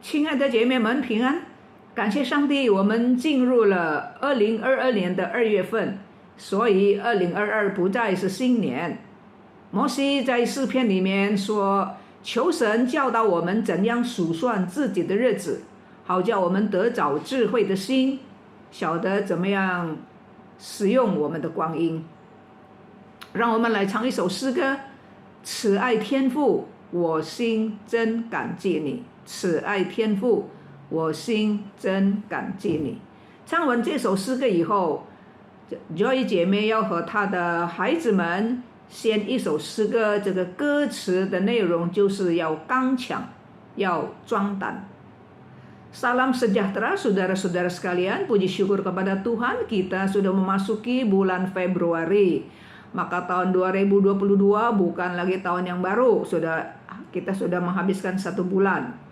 亲爱的姐妹们平安，感谢上帝，我们进入了2022年的2月份，所以2022不再是新年。摩西在诗篇里面说，求神教导我们怎样数算自己的日子，好叫我们得着智慧的心，晓得怎么样使用我们的光阴。让我们来唱一首诗歌，慈爱天父，我心真感激你。慈爱天父，我心真感激你。唱完这首诗歌以后， Joy 姐妹要和她的孩子们献一首诗歌，这个歌词的内容就是要刚强，要壮胆。Salam sejahtera saudara-saudara sekalian, puji syukur kepada Tuhan, kita sudah memasuki bulan Februari. Maka tahun 2022 bukan lagi tahun yang baru, kita sudah menghabiskan 1 bulan.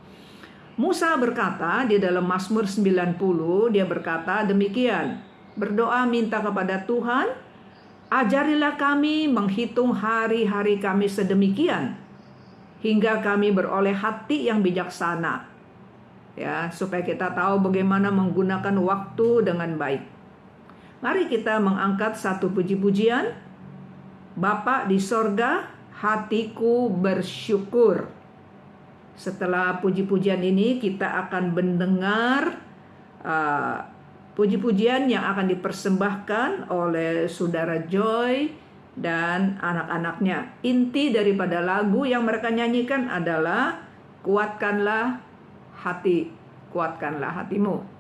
Musa berkata di dalam Mazmur 90, dia berkata demikian, berdoa minta kepada Tuhan, ajarilah kami menghitung hari-hari kami sedemikian, hingga kami beroleh hati yang bijaksana. Ya, supaya kita tahu bagaimana menggunakan waktu dengan baik. Mari kita mengangkat satu puji-pujian. Bapa di sorga, hatiku bersyukur. Setelah puji-pujian ini kita akan mendengar puji-pujian yang akan dipersembahkan oleh saudara Joy dan anak-anaknya. Inti daripada lagu yang mereka nyanyikan adalah kuatkanlah hati, kuatkanlah hatimu.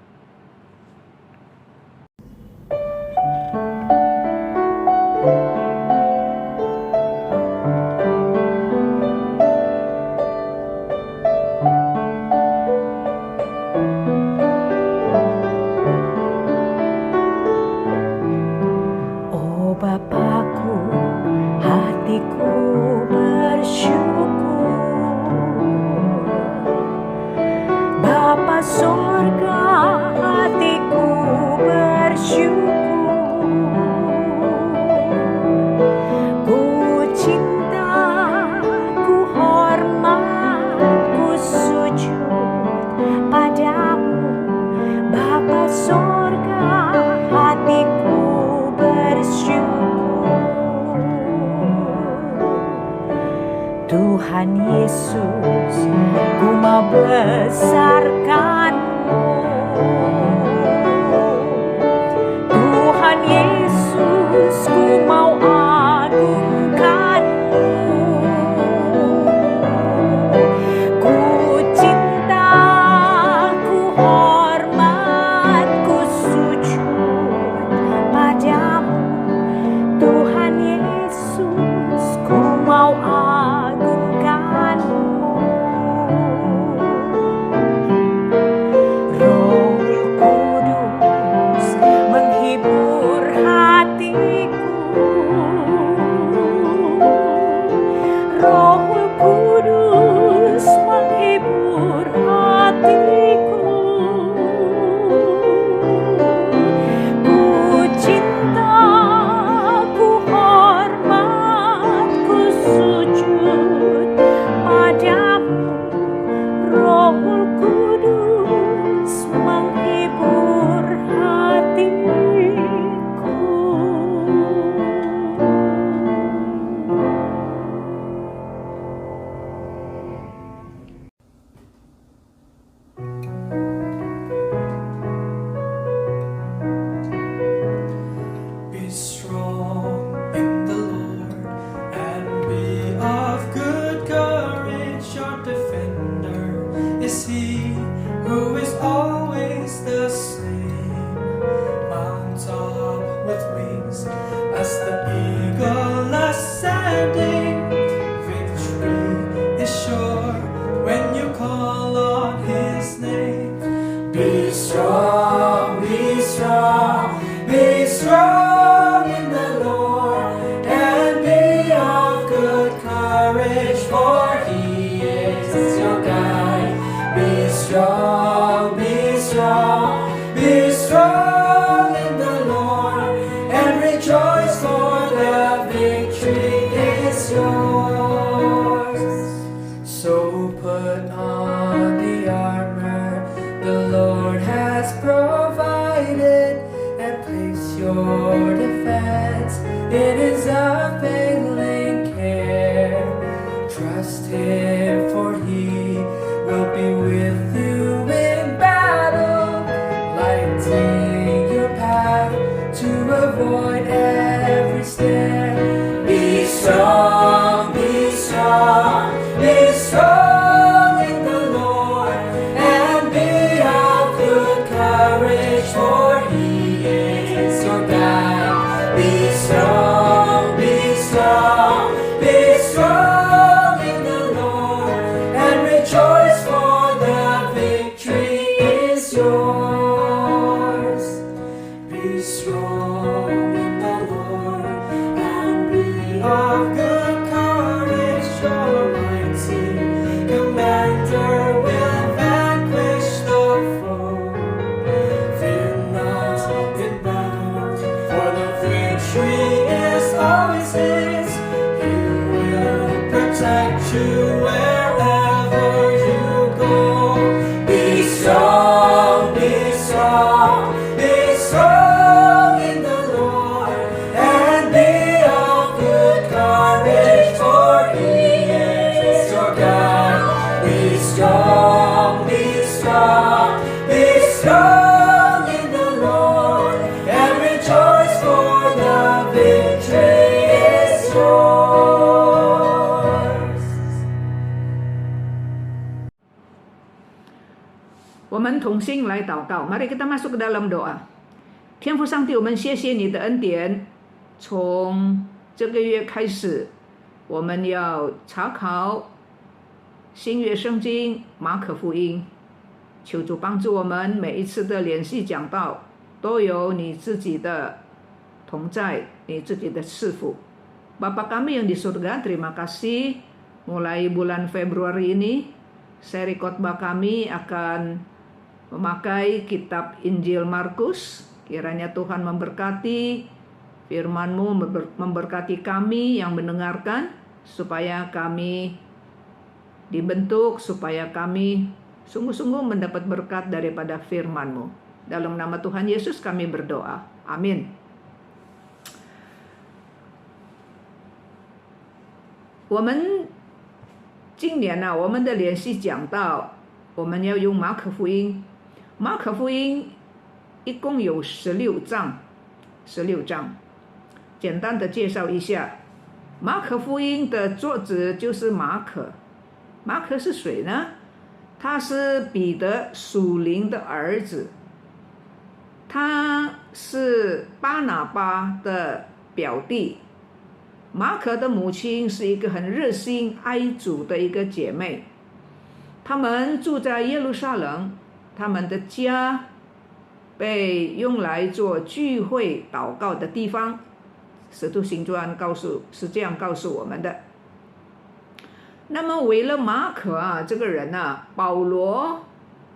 Tuhan Yesus, ku mau besarkan-Mu. Tuhan Yesus, ku mau agungkan-Mu. Ku cinta, ku hormat, ku sujud padamu. Tuhan Yesus, ku mau So put on the armor stand, for he will be with you in battle, lighting your path to avoid every snare. Be strong, be strong, be strong in the Lord, and be of good courage, for he is your guide. Be strong, be strong, be strong in the Lord, and rejoice, for the victory is yours. Be strong in the Lord, and be of good courage. Your mighty commander will vanquish the foe. Fear not in battle, for the victory is always his. He will protect you wherever you go. Be strong, be strong, be strong in the Lord, and be of good courage, for he is your guide. Be strong, be strong, be strong in the Lord, and rejoice, for the victory is yours. 我们同心来祷告， mari kita masuk ke dalam doa。 天父上帝，我们谢谢你的恩典，从这个月开始，我们要查考新约圣经马可福音，求主帮助我们每一次的联系讲道都有你自己的同在，你自己的赐福。 Bapa kami yang di surga, terima kasih mulai bulan Februari ini seri khotbah kami akan memakai kitab Injil Markus. Kiranya Tuhan memberkati firman-Mu, memberkati kami yang mendengarkan, supaya kami dibentuk, supaya kami sungguh-sungguh mendapat berkat daripada firman-Mu. Dalam nama Tuhan Yesus kami berdoa. Amin. 我们今年呢，我们的联系讲到，我们要用马可福音。马可福音一共有16章，简单的介绍一下。马可福音的作者就是马可。马可是谁呢？他是彼得属灵的儿子，他是巴拿巴的表弟。马可的母亲是一个很热心爱主的一个姐妹，他们住在耶路撒冷，他们的家被用来做聚会祷告的地方。使徒行传是这样告诉我们的。那么为了马可啊这个人啊，保罗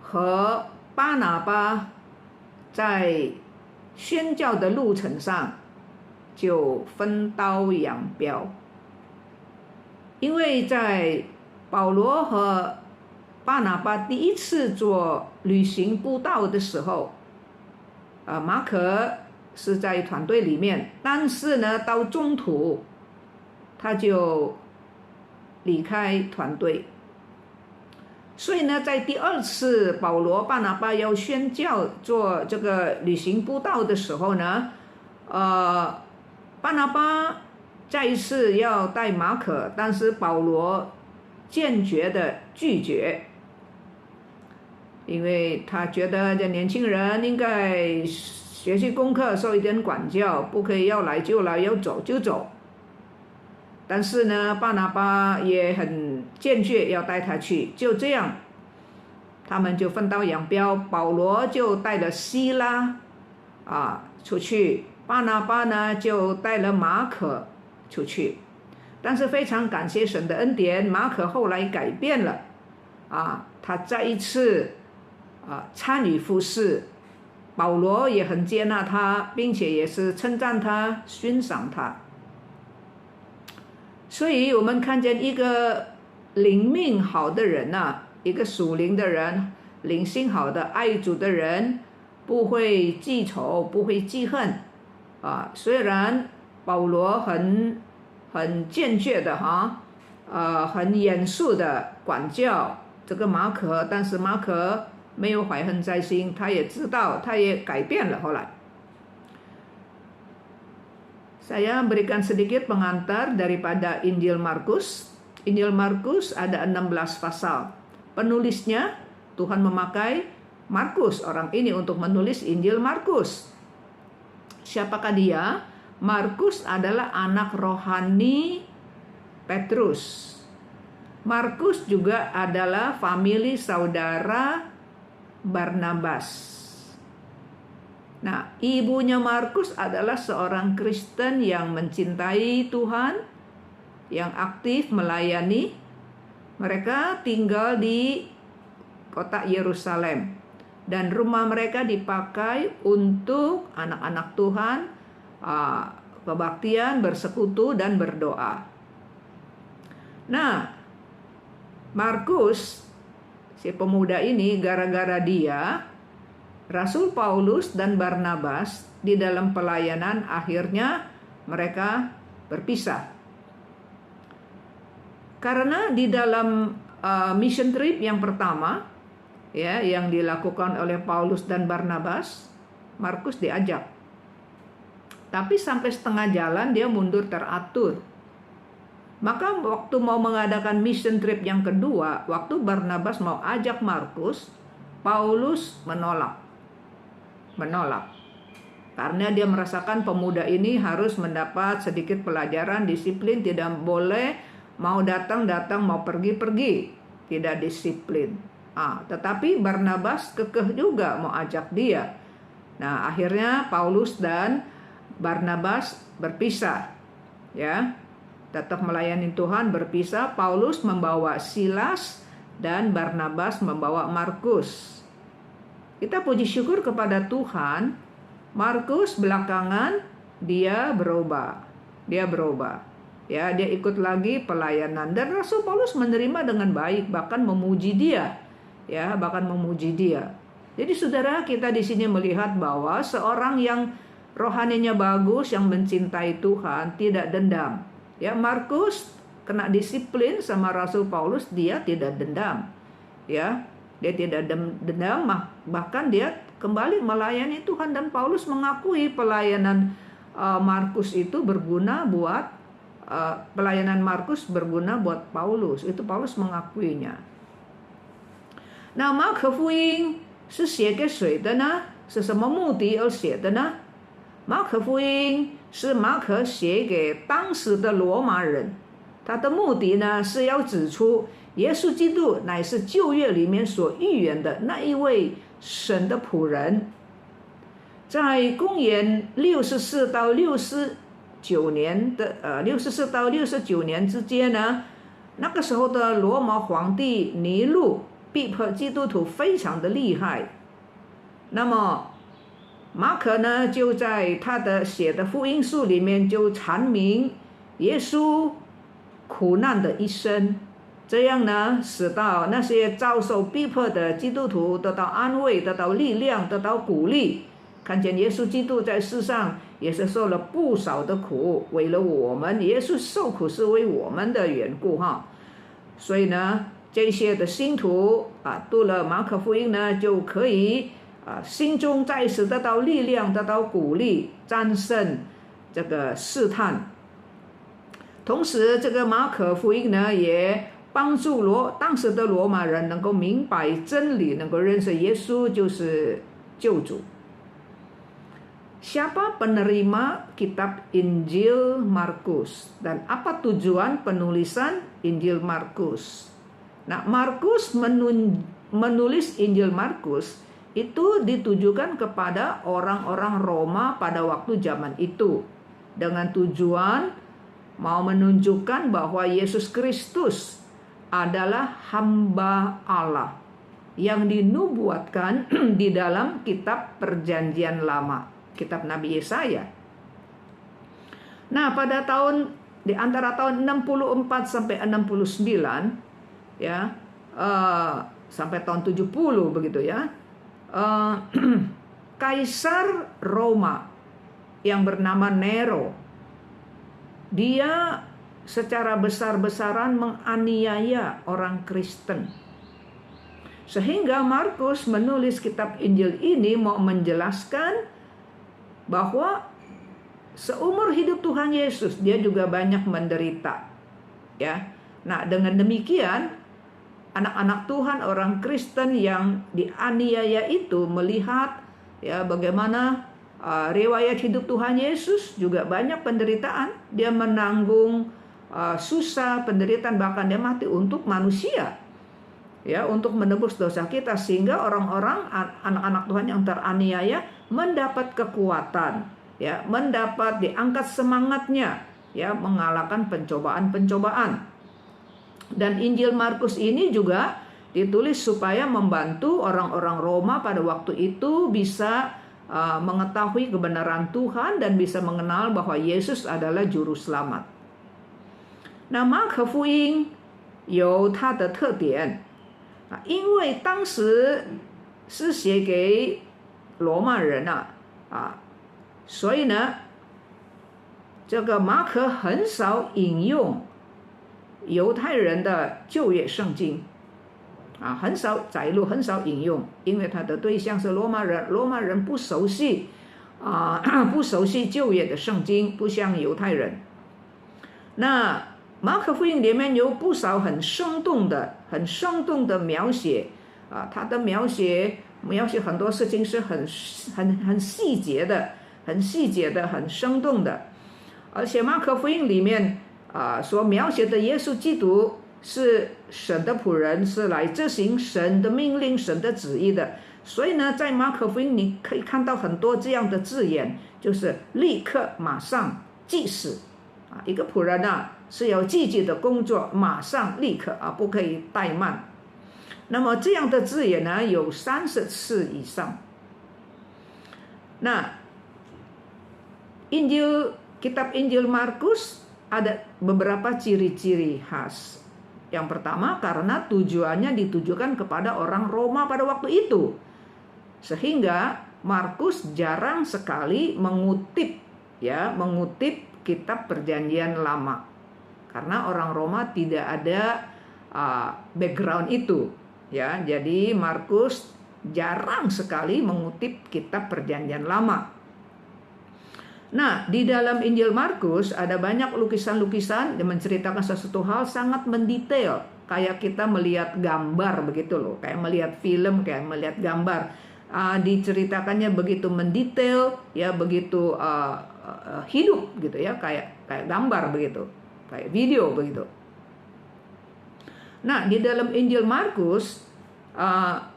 和巴拿巴在宣教的路程上就分道扬镳。因为在保罗和巴拿巴第一次做旅行布道的时候，马可是在团队里面，但是呢到中途他就离开团队。所以呢在第二次保罗巴拿巴要宣教做这个旅行布道的时候呢，巴拿巴再一次要带马可，但是保罗坚决的拒绝，因为他觉得这年轻人应该学习功课，受一点管教，不可以要来就来，要走就走。但是呢巴拿巴也很坚决要带他去，就这样他们就分道扬镳。保罗就带了希拉出去，巴拿巴呢就带了马可出去。但是非常感谢神的恩典，马可后来改变了他再一次参与服事，保罗也很接纳他，并且也是称赞他，欣赏他。所以我们看见一个灵命好的人一个属灵的人，灵性好的爱主的人，不会记仇，不会记恨虽然保罗很坚决的很严肃的管教这个马可，但是马可没有怀恨在心，他也知道，他也改变了后来。Saya berikan sedikit pengantar daripada Injil Markus. Injil Markus ada 16 pasal. Penulisnya Tuhan memakai Markus, orang ini untuk menulis Injil Markus. Siapakah dia? Markus adalah anak rohani Petrus. Markus juga adalah famili saudara Barnabas. Nah, ibunya Markus adalah seorang Kristen yang mencintai Tuhan, yang aktif melayani. Mereka tinggal di kota Yerusalem dan rumah mereka dipakai untuk anak-anak Tuhan, kebaktian, bersekutu dan berdoa. Nah, Markus, si pemuda ini, gara-gara dia, Rasul Paulus dan Barnabas di dalam pelayanan akhirnya mereka berpisah. Karena di dalam mission trip yang pertama, ya, yang dilakukan oleh Paulus dan Barnabas, Markus diajak. Tapi sampai setengah jalan dia mundur teratur. Maka waktu mau mengadakan mission trip yang kedua, waktu Barnabas mau ajak Markus, Paulus menolak. Karena dia merasakan pemuda ini harus mendapat sedikit pelajaran disiplin, tidak boleh mau datang, mau pergi, tidak disiplin. Tetapi Barnabas kekeh juga mau ajak dia. Nah, akhirnya Paulus dan Barnabas berpisah. Ya, tetap melayani Tuhan, berpisah. Paulus membawa Silas dan Barnabas membawa Markus. Kita puji syukur kepada Tuhan, Markus belakangan dia berubah. Ya, dia ikut lagi pelayanan dan Rasul Paulus menerima dengan baik, bahkan memuji dia. Ya, bahkan memuji dia. Jadi saudara, kita di sini melihat bahwa seorang yang rohaninya bagus, yang mencintai Tuhan, tidak dendam. Ya, Markus kena disiplin sama Rasul Paulus, dia tidak dendam. Ya, dia tidak dendam, bahkan dia kembali melayani Tuhan, dan Paulus mengakui pelayanan Markus itu berguna buat pelayanan Markus berguna buat Paulus. Itu Paulus mengakuinya. 那马可福音是写给谁的呢？是什么目的而写的呢？马可福音是马可写给当时的罗马人，他的目的呢是要指出耶稣基督乃是旧约里面所预言的那一位神的仆人。在公元64到69年的64到69年之间呢，那个时候的罗马皇帝尼禄逼迫基督徒非常的厉害。那么马可呢就在他的写的福音书里面就阐明耶稣苦难的一生，这样呢使到那些遭受逼迫的基督徒得到安慰，得到力量，得到鼓励，看见耶稣基督在世上也是受了不少的苦，为了我们，耶稣受苦是为我们的缘故哈。所以呢这些的信徒读了马可福音呢，就可以心中再次得到力量，得到鼓励，战胜这个试探。同时这个马可福音呢也帮助当时的罗马人能够明白真理，能够认识耶稣就是救主。Siapa penerima kitab Injil Markus dan apa tujuan penulisan Injil Markus? Nah, Markus menulis Injil Markus itu ditujukan kepada orang-orang Roma pada waktu zaman itu dengan tujuan mau menunjukkan bahwa Yesus Kristus adalah hamba Allah yang dinubuatkan di dalam kitab Perjanjian Lama, kitab Nabi Yesaya. Nah, pada di antara tahun 64 sampai 69 ya, sampai tahun 70 begitu ya, Kaisar Roma yang bernama Nero, dia secara besar-besaran menganiaya orang Kristen. Sehingga Markus menulis kitab Injil ini mau menjelaskan bahwa seumur hidup Tuhan Yesus dia juga banyak menderita. Ya. Nah, dengan demikian anak-anak Tuhan orang Kristen yang dianiaya itu melihat ya bagaimana riwayat hidup Tuhan Yesus juga banyak penderitaan. Dia menanggung susah, penderitaan, bahkan dia mati untuk manusia. Ya, untuk menebus dosa kita, sehingga orang-orang anak-anak Tuhan yang teraniaya mendapat kekuatan, ya, mendapat diangkat semangatnya, ya, mengalahkan pencobaan-pencobaan. Dan Injil Markus ini juga ditulis supaya membantu orang-orang Roma pada waktu itu bisa mengetahui kebenaran Tuhan dan bisa mengenal bahwa Yesus adalah juru selamat. 那马可福音有它的特点。因为当时是写给罗马人所以呢，这个马可很少引用犹太人的旧约圣经很少摘录，很少引用，因为他的对象是罗马人，罗马人不熟悉不熟悉旧约的圣经，不像犹太人。那马可福音里面有不少很生动的描写他的描写很多事情是很细节的，很生动的。而且马可福音里面所描写的耶稣基督是神的仆人，是来执行神的命令、神的旨意的。所以呢，在马可福音你可以看到很多这样的字眼，就是立刻、马上、即使一个仆人是有积极的工作，马上立刻不可以怠慢。那么这样的字眼呢，有30次以上。那kitab Injil Markus ada beberapa ciri-ciri khas. Yang pertama, karena tujuannya ditujukan kepada orang Roma pada waktu itu, sehingga Markus jarang sekali mengutip kitab Perjanjian Lama. Karena orang Roma tidak ada background itu, ya. Jadi Markus jarang sekali mengutip kitab Perjanjian Lama. Nah, di dalam Injil Markus ada banyak lukisan-lukisan yang menceritakan sesuatu hal sangat mendetail, kayak kita melihat gambar begitu loh, kayak melihat film, kayak melihat gambar. Diceritakannya begitu mendetail, ya, begitu hidup gitu ya, kayak gambar begitu. Kayak video begitu. Nah, di dalam Injil Markus,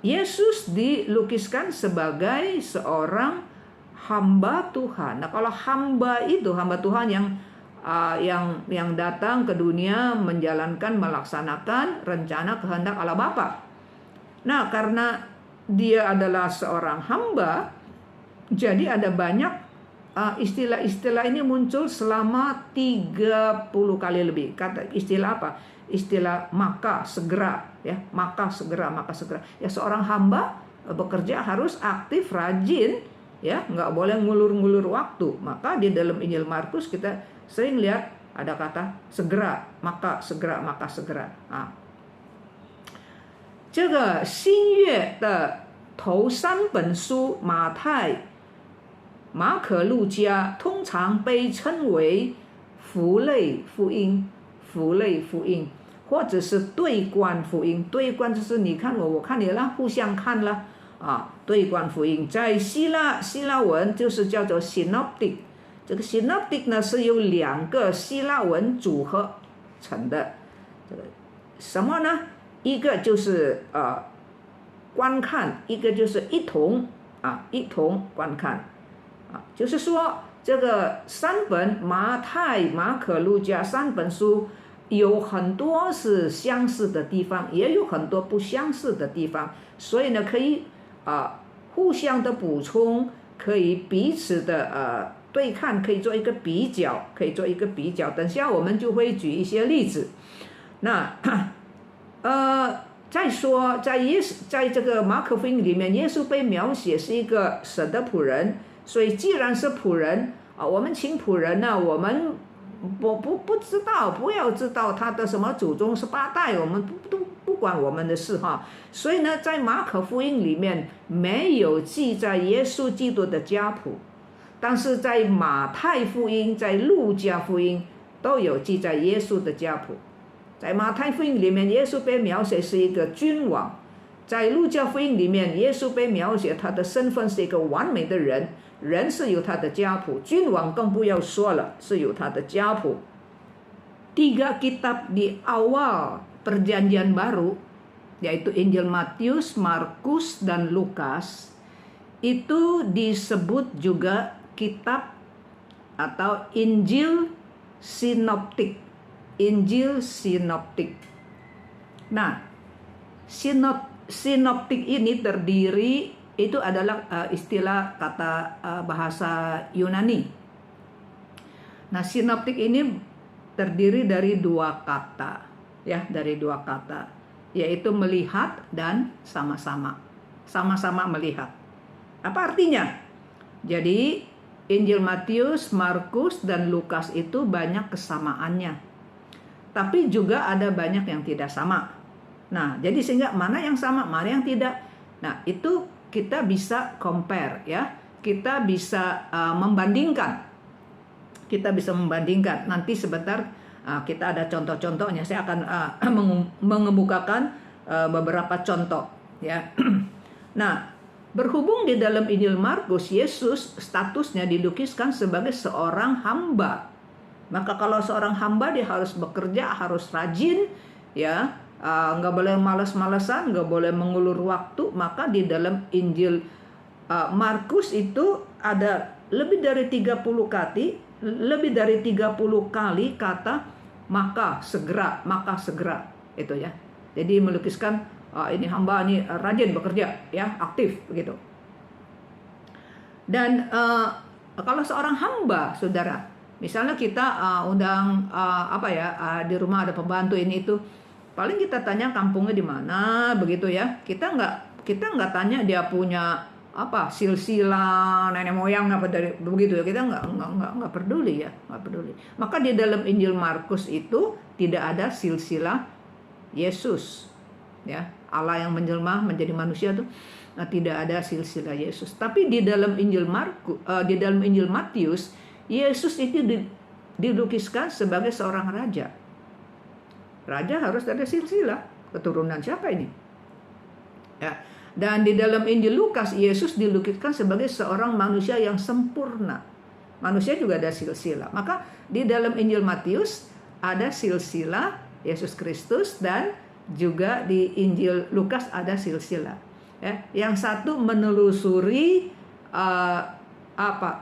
Yesus dilukiskan sebagai seorang hamba Tuhan. Nah, kalau hamba Tuhan yang datang ke dunia menjalankan, melaksanakan rencana kehendak Allah Bapa. Nah, karena dia adalah seorang hamba, jadi ada banyak istilah-istilah ini muncul selama 30 kali lebih. Kata istilah apa? Istilah maka segera, ya, maka segera. Ya, seorang hamba bekerja harus aktif, rajin, ya, nggak boleh ngulur-ngulur waktu. Maka di dalam Injil Markus kita sering lihat ada kata segera, maka segera. 这个新约的头3本书马太、马可、路加通常被称为符类福音，或者是对观福音。对观就是你看我，我看你了，互相看了对观福音在希腊文就是叫做 synoptic。这个 synoptic 呢是由2个希腊文组合成的。这个什么呢？一个就是观看，一个就是一同观看。就是说这个3本马太、马可、路加3本书有很多是相似的地方，也有很多不相似的地方，所以呢可以互相的补充，可以彼此的对看，可以做一个比较，等下我们就会举一些例子。那再说在这个马可福音里面，耶稣被描写是一个神的仆人。所以既然是仆人我们请仆人呢，我们不知道，不要知道他的什么祖宗18代，我们不管我们的事哈。所以呢，在马可福音里面没有记载耶稣基督的家谱，但是在马太福音、在路加福音都有记载耶稣的家谱。在马太福音里面，耶稣被描写是一个君王；在路加福音里面，耶稣被描写他的身份是一个完美的人。人是有他的家谱，君王更不要说了，是有他的家谱。Tiga kitab di awal Perjanjian Baru, yaitu Injil Matius, Markus, dan Lukas, itu disebut juga kitab atau Injil Sinoptik. Injil Sinoptik. Nah, sinoptik ini terdiri, itu adalah istilah kata bahasa Yunani. Nah, sinoptik ini terdiri dari dua kata, ya, dari dua kata, yaitu melihat dan sama-sama. Sama-sama melihat. Apa artinya? Jadi, Injil Matius, Markus, dan Lukas itu banyak kesamaannya. Tapi juga ada banyak yang tidak sama. Nah, jadi sehingga mana yang sama, mana yang tidak. Nah, itu kita bisa compare, ya. Kita bisa membandingkan. Kita bisa membandingkan. Nanti sebentar kita ada contoh-contohnya. Saya akan mengemukakan beberapa contoh, ya. Nah, berhubung di dalam Injil Markus, Yesus statusnya dilukiskan sebagai seorang hamba. Maka kalau seorang hamba dia harus bekerja, harus rajin, ya. Nggak boleh malas-malasan, nggak boleh mengulur waktu. Maka di dalam Injil Markus itu ada lebih dari 30 kali kata maka segera itu ya. Jadi melukiskan ini hamba ini rajin bekerja, ya, aktif begitu. Dan kalau seorang hamba, saudara, misalnya kita undang di rumah ada pembantu ini itu, paling kita tanya kampungnya di mana, begitu ya. Kita nggak tanya dia punya silsilah nenek moyang apa dari begitu ya. Kita nggak peduli ya, nggak peduli. Maka di dalam Injil Markus itu tidak ada silsilah Yesus, ya. Allah yang menjelma menjadi manusia tuh tidak ada silsilah Yesus. Tapi di dalam Injil Matius, Yesus itu dilukiskan sebagai seorang raja. Raja harus ada silsilah. Keturunan siapa ini? Ya. Dan di dalam Injil Lukas, Yesus dilukiskan sebagai seorang manusia yang sempurna. Manusia juga ada silsilah. Maka di dalam Injil Matius ada silsilah Yesus Kristus, dan juga di Injil Lukas ada silsilah. Ya. Yang satu menelusuri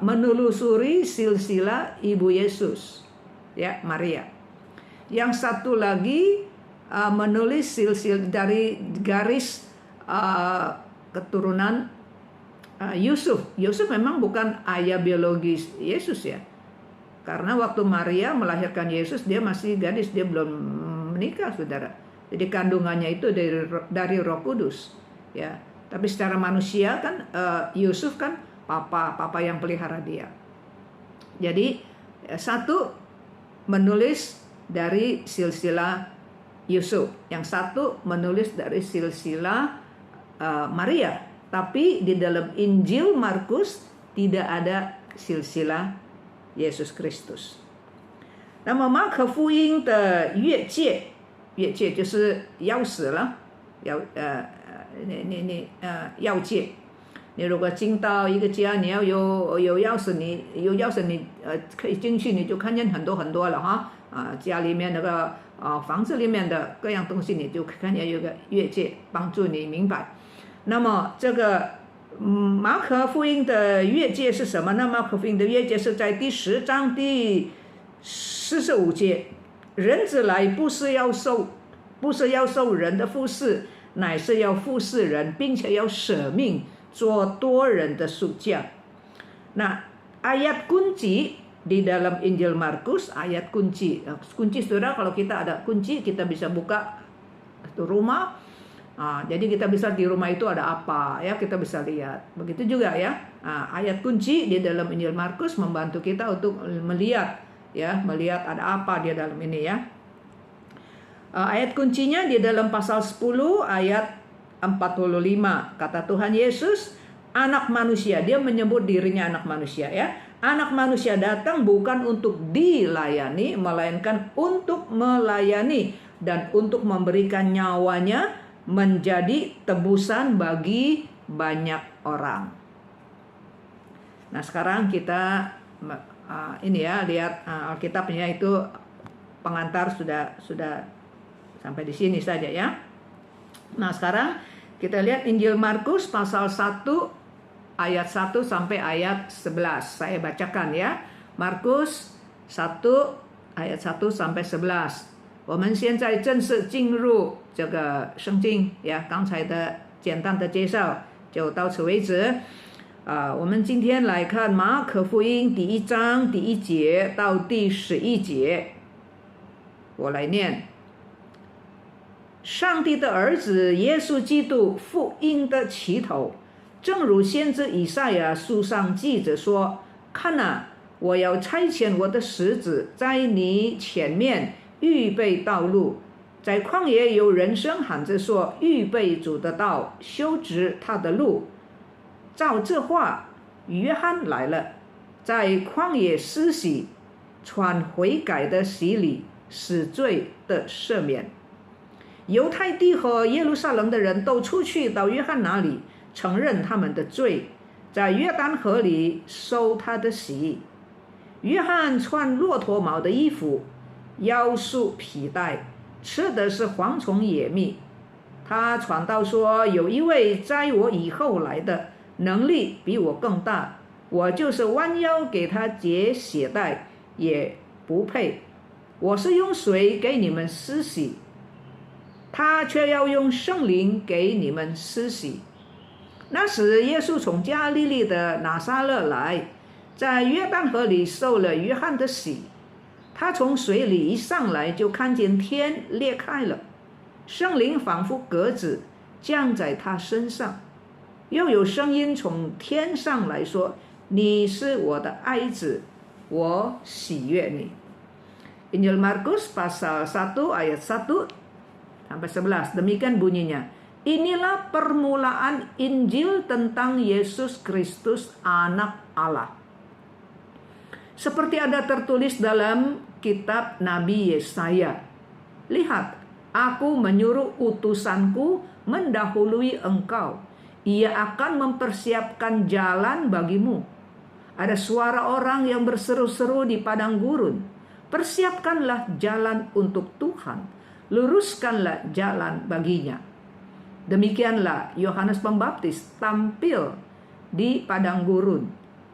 menelusuri silsilah Ibu Yesus, ya, Maria. Yang satu lagi menulis silsilah dari garis keturunan Yusuf. Yusuf memang bukan ayah biologis Yesus, ya. Karena waktu Maria melahirkan Yesus dia masih gadis, dia belum menikah, saudara. Jadi kandungannya itu dari Roh Kudus, ya. Tapi secara manusia kan Yusuf kan papa yang pelihara dia. Jadi satu menulis dari silsilah Yusuf, yang satu menulis dari silsilah Maria. Tapi di dalam Injil Markus tidak ada silsilah Yesus Kristus. 那么马可福音的越界就是钥匙了，钥界。你如果进到一个家，你要有钥匙，你可以进去，你就看见很多了哈。家里面那个房子里面的各样东西，你就看见有个越界，帮助你明白。那么这个马可福音的越界是什么呢？马可福音的越界是在第10章第45节，人子来不是要受人的服侍，乃是要服侍人，并且要舍命做多人的属将。Nah, ayat kunci di dalam Injil Markus, ayat kunci saudara, kalau kita ada kunci kita bisa buka itu rumah. Jadi kita bisa di rumah itu ada apa, ya, kita bisa lihat. Begitu juga ya, ayat kunci di dalam Injil Markus membantu kita untuk melihat ya, melihat ada apa di dalam ini ya. Ayat kuncinya di dalam pasal 10 ayat 45. Kata Tuhan Yesus, anak manusia, dia menyebut dirinya anak manusia ya. Anak manusia datang bukan untuk dilayani, melainkan untuk melayani dan untuk memberikan nyawanya menjadi tebusan bagi banyak orang. Nah, sekarang kita ini ya, lihat Alkitabnya itu pengantar sudah sampai di sini saja ya. Nah, sekarang kita lihat Injil Markus pasal 1 ayat 1 sampai ayat 11. Saya bacakan ya. Markus 1 ayat 1 sampai 11。我们现在正式进入这个圣经呀，刚才的简单的介绍就到此为止。我们今天来看马可福音第1章第1节到第11节。我来念。上帝的儿子耶稣基督福音的起头，正如先知以赛亚书上记着说：看哪，我要差遣我的使者在你前面预备道路，在旷野有人声喊着说：预备主的道，修直他的路。照这话，约翰来了，在旷野施洗，传悔改的洗礼，使罪的赦免。犹太地和耶路撒冷的人都出去到约翰那里，承认他们的罪，在约旦河里受他的洗。约翰穿骆驼毛的衣服，腰束皮带，吃的是蝗虫野蜜。他传道说：有一位在我以后来的，能力比我更大，我就是弯腰给他解血带也不配。我是用水给你们施洗，他却要用圣灵给你们施洗。那时耶稣从加利利的拿撒勒来，在约旦河里受了约翰的洗。他从水里一上来，就看见天裂开了，圣灵仿佛鸽子降在他身上，又有声音从天上来说：你是我的爱子，我喜悦你。Injil Markus pasal 1 ayat 1 sampai 11. Demikian bunyinya. Inilah permulaan Injil tentang Yesus Kristus anak Allah. Seperti ada tertulis dalam kitab Nabi Yesaya. Lihat, aku menyuruh utusanku mendahului engkau. Ia akan mempersiapkan jalan bagimu. Ada suara orang yang berseru-seru di padang gurun. Persiapkanlah jalan untuk Tuhan. Luruskanlah jalan baginya. Demikianlah Yohanes Pembaptis tampil di padang gurun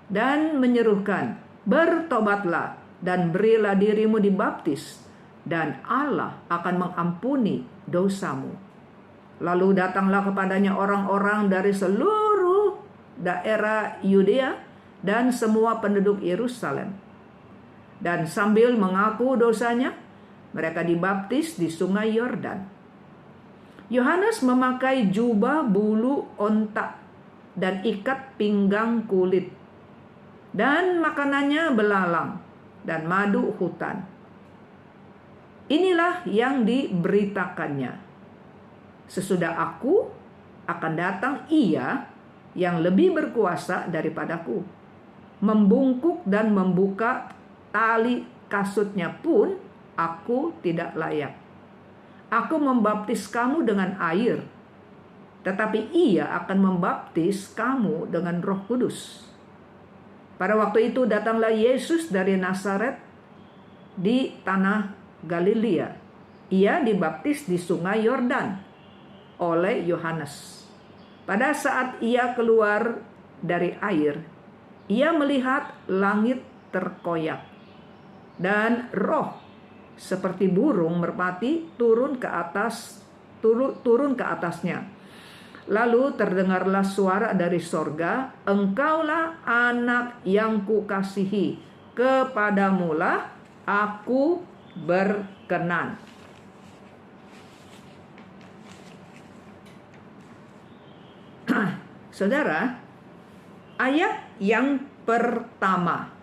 dan menyerukan, bertobatlah dan berilah dirimu dibaptis, dan Allah akan mengampuni dosamu. Lalu datanglah kepadanya orang-orang dari seluruh daerah Yudea dan semua penduduk Yerusalem. Dan sambil mengaku dosanya, mereka dibaptis di sungai Yordan. Yohanes memakai jubah bulu onta dan ikat pinggang kulit, dan makanannya belalang dan madu hutan. Inilah yang diberitakannya. Sesudah aku akan datang Ia yang lebih berkuasa daripadaku. Membungkuk dan membuka tali kasutnya pun aku tidak layak. Aku membaptis kamu dengan air, tetapi Ia akan membaptis kamu dengan Roh Kudus. Pada waktu itu datanglah Yesus dari Nazaret di tanah Galilea. Ia dibaptis di sungai Yordan oleh Yohanes. Pada saat ia keluar dari air, ia melihat langit terkoyak dan roh seperti burung merpati turun ke atasnya. Lalu terdengarlah suara dari sorga, engkaulah anak yang kukasihi, kepadamulah aku berkenan. Saudara, ayat yang pertama,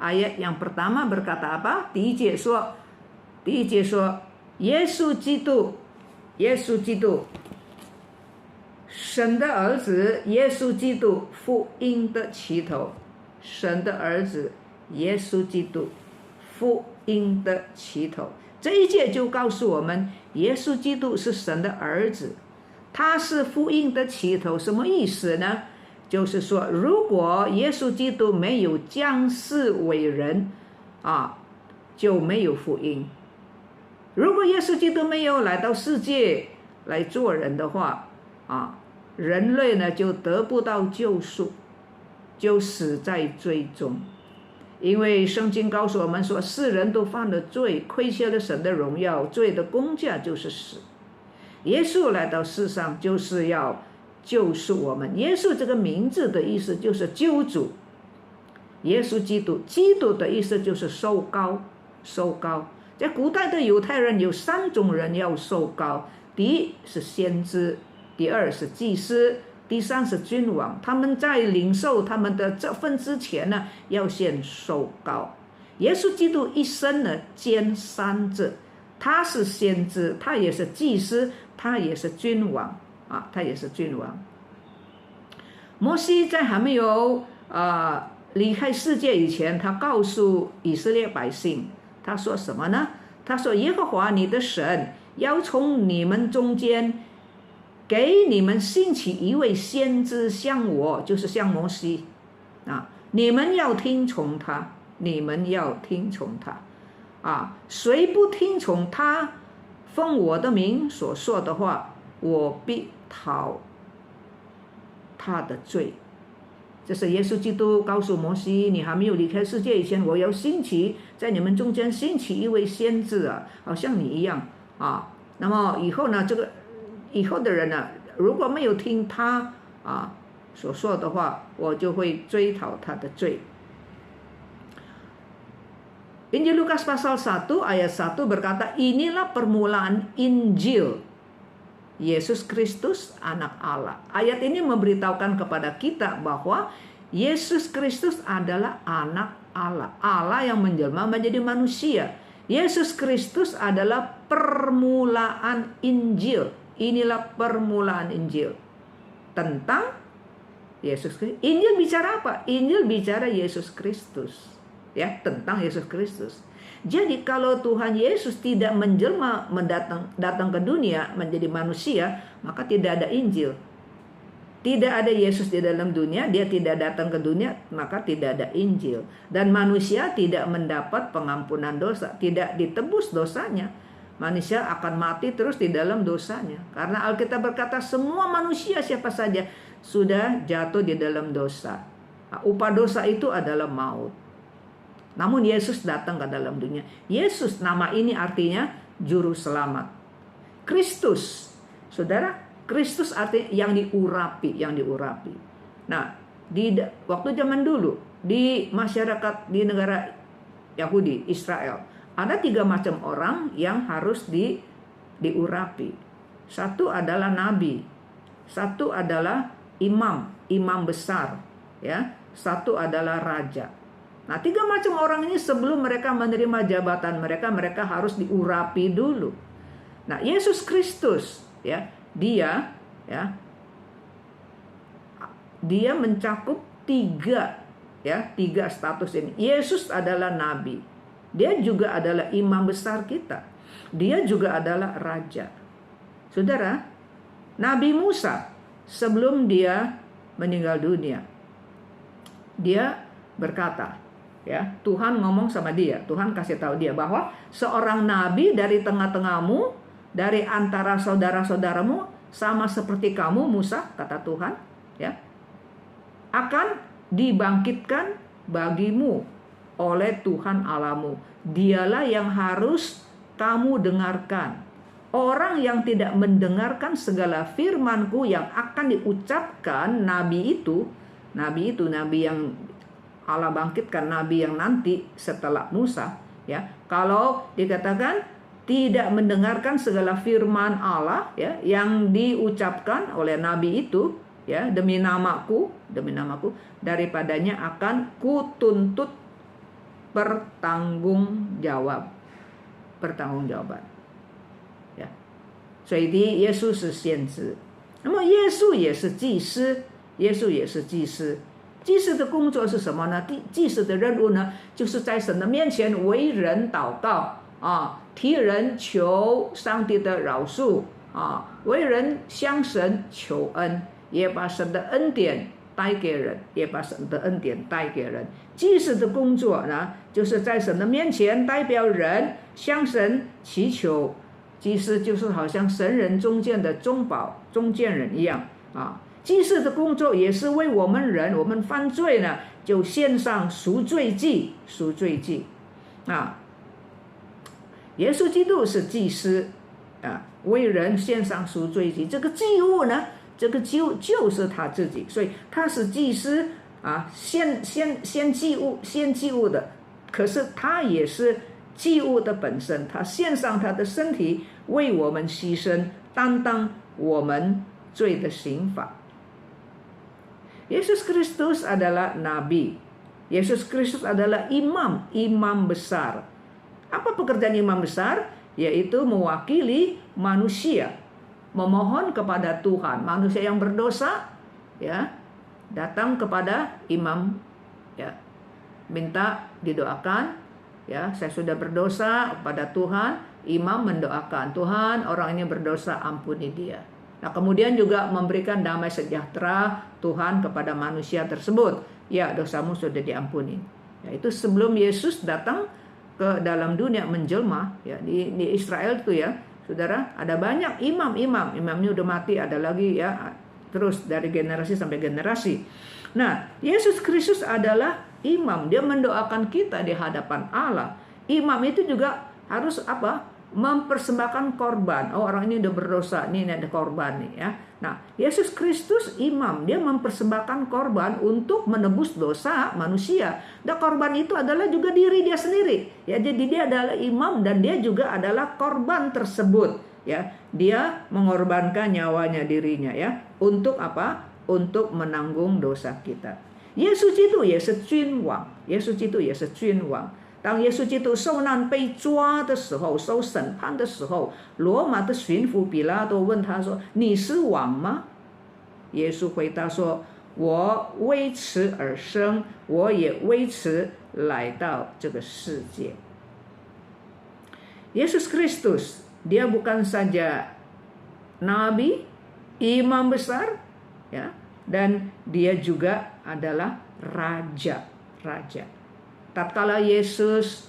ayat yang pertama berkata apa? 第一节说耶稣基督神的儿子耶稣基督福音的起头，神的儿子耶稣基督福音的起头。这一节就告诉我们，耶稣基督是神的儿子，他是福音的起头。什么意思呢？就是说，如果耶稣基督没有降世为人就没有福音。如果耶稣基督没有来到世界来做人的话人类呢就得不到救赎，就死在罪中。因为圣经告诉我们说，世人都犯了罪，亏缺了神的荣耀，罪的工价就是死。耶稣来到世上就是要救赎我们。耶稣这个名字的意思就是救主，耶稣基督，基督的意思就是受膏。在古代的犹太人有3种人要受膏，第一是先知，第二是祭司，第三是君王。他们在领受他们的这份之前呢，要先受膏。耶稣基督一生呢兼3职，他是先知，他也是祭司，他也是君王摩西在还没有离开世界以前，他告诉以色列百姓，他说什么呢？他说，耶和华你的神要从你们中间给你们兴起一位先知，像我，就是像摩西你们要听从他，谁不听从他奉我的名所说的话，我必讨他的罪。这是耶稣基督告诉摩西，你还没有离开世界以前，我要在你们中间兴起一位先知好像你一样那么以后呢，以后的人呢，如果没有听他所说的话，我就会追讨他的罪。Injil Lukas pasal 1 ayat 1 berkata, inilah permulaan Injil Yesus Kristus anak Allah. Ayat ini memberitahukan kepada kita bahwa Yesus Kristus adalah anak Allah, Allah yang menjelma menjadi manusia. Yesus Kristus adalah permulaan Injil. Inilah permulaan Injil tentang Yesus Kristus. Injil bicara apa? Injil bicara Yesus Kristus, tentang Yesus Kristus. Jadi kalau Tuhan Yesus tidak menjelma datang ke dunia menjadi manusia, maka tidak ada Injil. Tidak ada Yesus di dalam dunia, dia tidak datang ke dunia, maka tidak ada Injil. Dan manusia tidak mendapat pengampunan dosa, tidak ditebus dosanya. Manusia akan mati terus di dalam dosanya. Karena Alkitab berkata semua manusia siapa saja sudah jatuh di dalam dosa. Upah dosa itu adalah maut. Namun Yesus datang ke dalam dunia. Yesus, nama ini artinya juru selamat. Kristus, saudara, Kristus artinya yang diurapi. Nah, waktu zaman dulu di masyarakat di negara Yahudi, Israel, ada 3 macam orang yang harus diurapi. Satu adalah nabi, satu adalah imam besar, satu adalah raja. Nah, 3 macam orang ini sebelum mereka menerima jabatan mereka harus diurapi dulu. Nah, Yesus Kristus dia mencakup 3 status ini. Yesus adalah nabi. Dia juga adalah imam besar kita. Dia juga adalah raja. Saudara, Nabi Musa sebelum dia meninggal dunia, dia berkata, Tuhan ngomong sama dia, Tuhan kasih tahu dia bahwa seorang nabi dari tengah-tengahmu, dari antara saudara-saudaramu, sama seperti kamu Musa, kata Tuhan, akan dibangkitkan bagimu oleh Tuhan Allahmu. Dialah yang harus kamu dengarkan. Orang yang tidak mendengarkan segala firman-Ku yang akan diucapkan nabi yang Allah bangkitkan, nabi yang nanti setelah Musa, kalau dikatakan tidak mendengarkan segala firman Allah yang diucapkan oleh nabi itu, demi namaku, daripadanya akan kutuntut bertanggung jawaban，呀，所以耶稣是先知，那么耶稣也是祭司，祭司的工作是什么呢？祭司的任务呢，就是在神的面前为人祷告啊，替人求上帝的饶恕啊，为人向神求恩，也把神的恩典带给人，祭司的工作呢，就是在神的面前代表人向神祈求。祭司就是好像神人中间的中间人一样啊。祭司的工作也是为我们犯罪呢，就献上赎罪祭啊。耶稣基督是祭司啊，为人献上赎罪祭。这个祭物呢，就是他自己，所以他是祭司啊，献祭物的。可是他也是祭物的本身，他献上他的身体为我们牺牲，担当我们罪的刑罚。Yesus Kristus adalah nabi. Yesus Kristus adalah imam besar. Apa pekerjaan imam besar? Yaitu mewakili manusia, memohon kepada Tuhan. Manusia yang berdosa, ya, datang kepada imam, ya, minta didoakan, ya, saya sudah berdosa kepada Tuhan. Imam mendoakan, Tuhan, orang ini berdosa, ampuni dia. Nah, kemudian juga memberikan damai sejahtera Tuhan kepada manusia tersebut. Ya, dosamu sudah diampuni. Ya, itu sebelum Yesus datang ke dalam dunia menjelma, ya, di Israel itu ya, saudara, ada banyak imamnya udah mati, ada lagi ya, terus dari generasi sampai generasi. Nah, Yesus Kristus adalah imam, dia mendoakan kita di hadapan Allah. Imam itu juga harus apa? Mempersembahkan korban. Oh, orang ini udah berdosa, ini ada korban nih ya. Nah, Yesus Kristus imam, dia mempersembahkan korban untuk menebus dosa manusia. Dan korban itu adalah juga diri dia sendiri. Ya, jadi dia adalah imam dan dia juga adalah korban tersebut. Ya, dia mengorbankan nyawanya dirinya ya. Untuk apa? Untuk menanggung dosa kita. Yesus基督也是君王，耶稣基督也是君王。当耶稣基督受难被抓的时候，受审判的时候，罗马的巡抚比拉多问他说：“你是王吗？”耶稣回答说：“我为此而生，我也为此来到这个世界。” Yesus Kristus, dia bukan saja nabi, imam besar, ya, dan dia juga adalah raja. Tatkala Yesus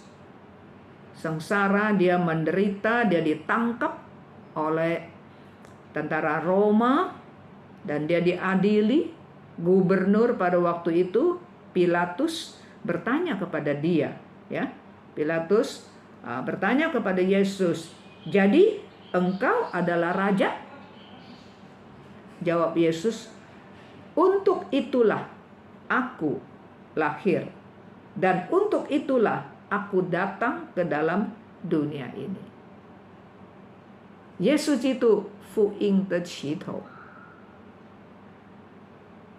sengsara, dia menderita, dia ditangkap oleh tentara Roma dan dia diadili. Gubernur pada waktu itu Pilatus bertanya kepada dia, ya. Pilatus bertanya kepada Yesus, "Jadi engkau adalah raja?" Jawab Yesus, "Untuk itulah aku lahir. Dan untuk itulah aku datang ke dalam dunia ini." 耶稣基督福音的起头，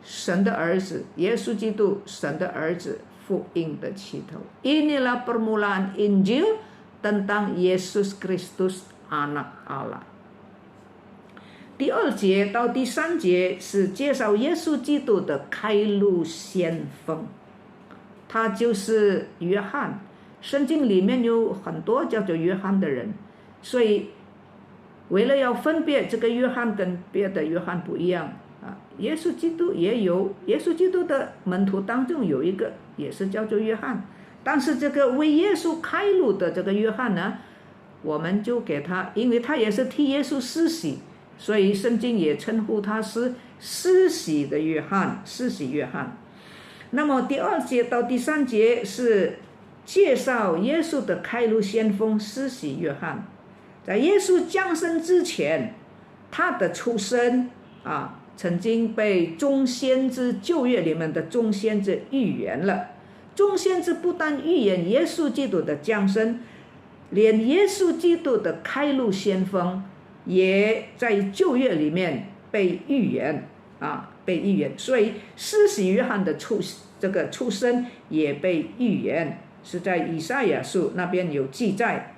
神的儿子，耶稣基督，神的儿子，福音的起头。Inilah permulaan Injil tentang Yesus Kristus Anak Allah。第2节到第3节是介绍耶稣基督的开路先锋。他就是约翰，圣经里面有很多叫做约翰的人，所以为了要分别这个约翰跟别的约翰不一样啊，耶稣基督也有，耶稣基督的门徒当中有一个也是叫做约翰，但是这个为耶稣开路的这个约翰呢，我们就给他，因为他也是替耶稣施洗，所以圣经也称呼他是施洗的约翰，施洗约翰。那么第2节到第3节是介绍耶稣的开路先锋施洗约翰。在耶稣降生之前，他的出生曾经被众先知旧约里面的众先知预言了。众先知不但预言耶稣基督的降生，连耶稣基督的开路先锋也在旧约里面被预言被预言，所以施洗约翰的出生也被预言。是在以赛亚书那边有记载。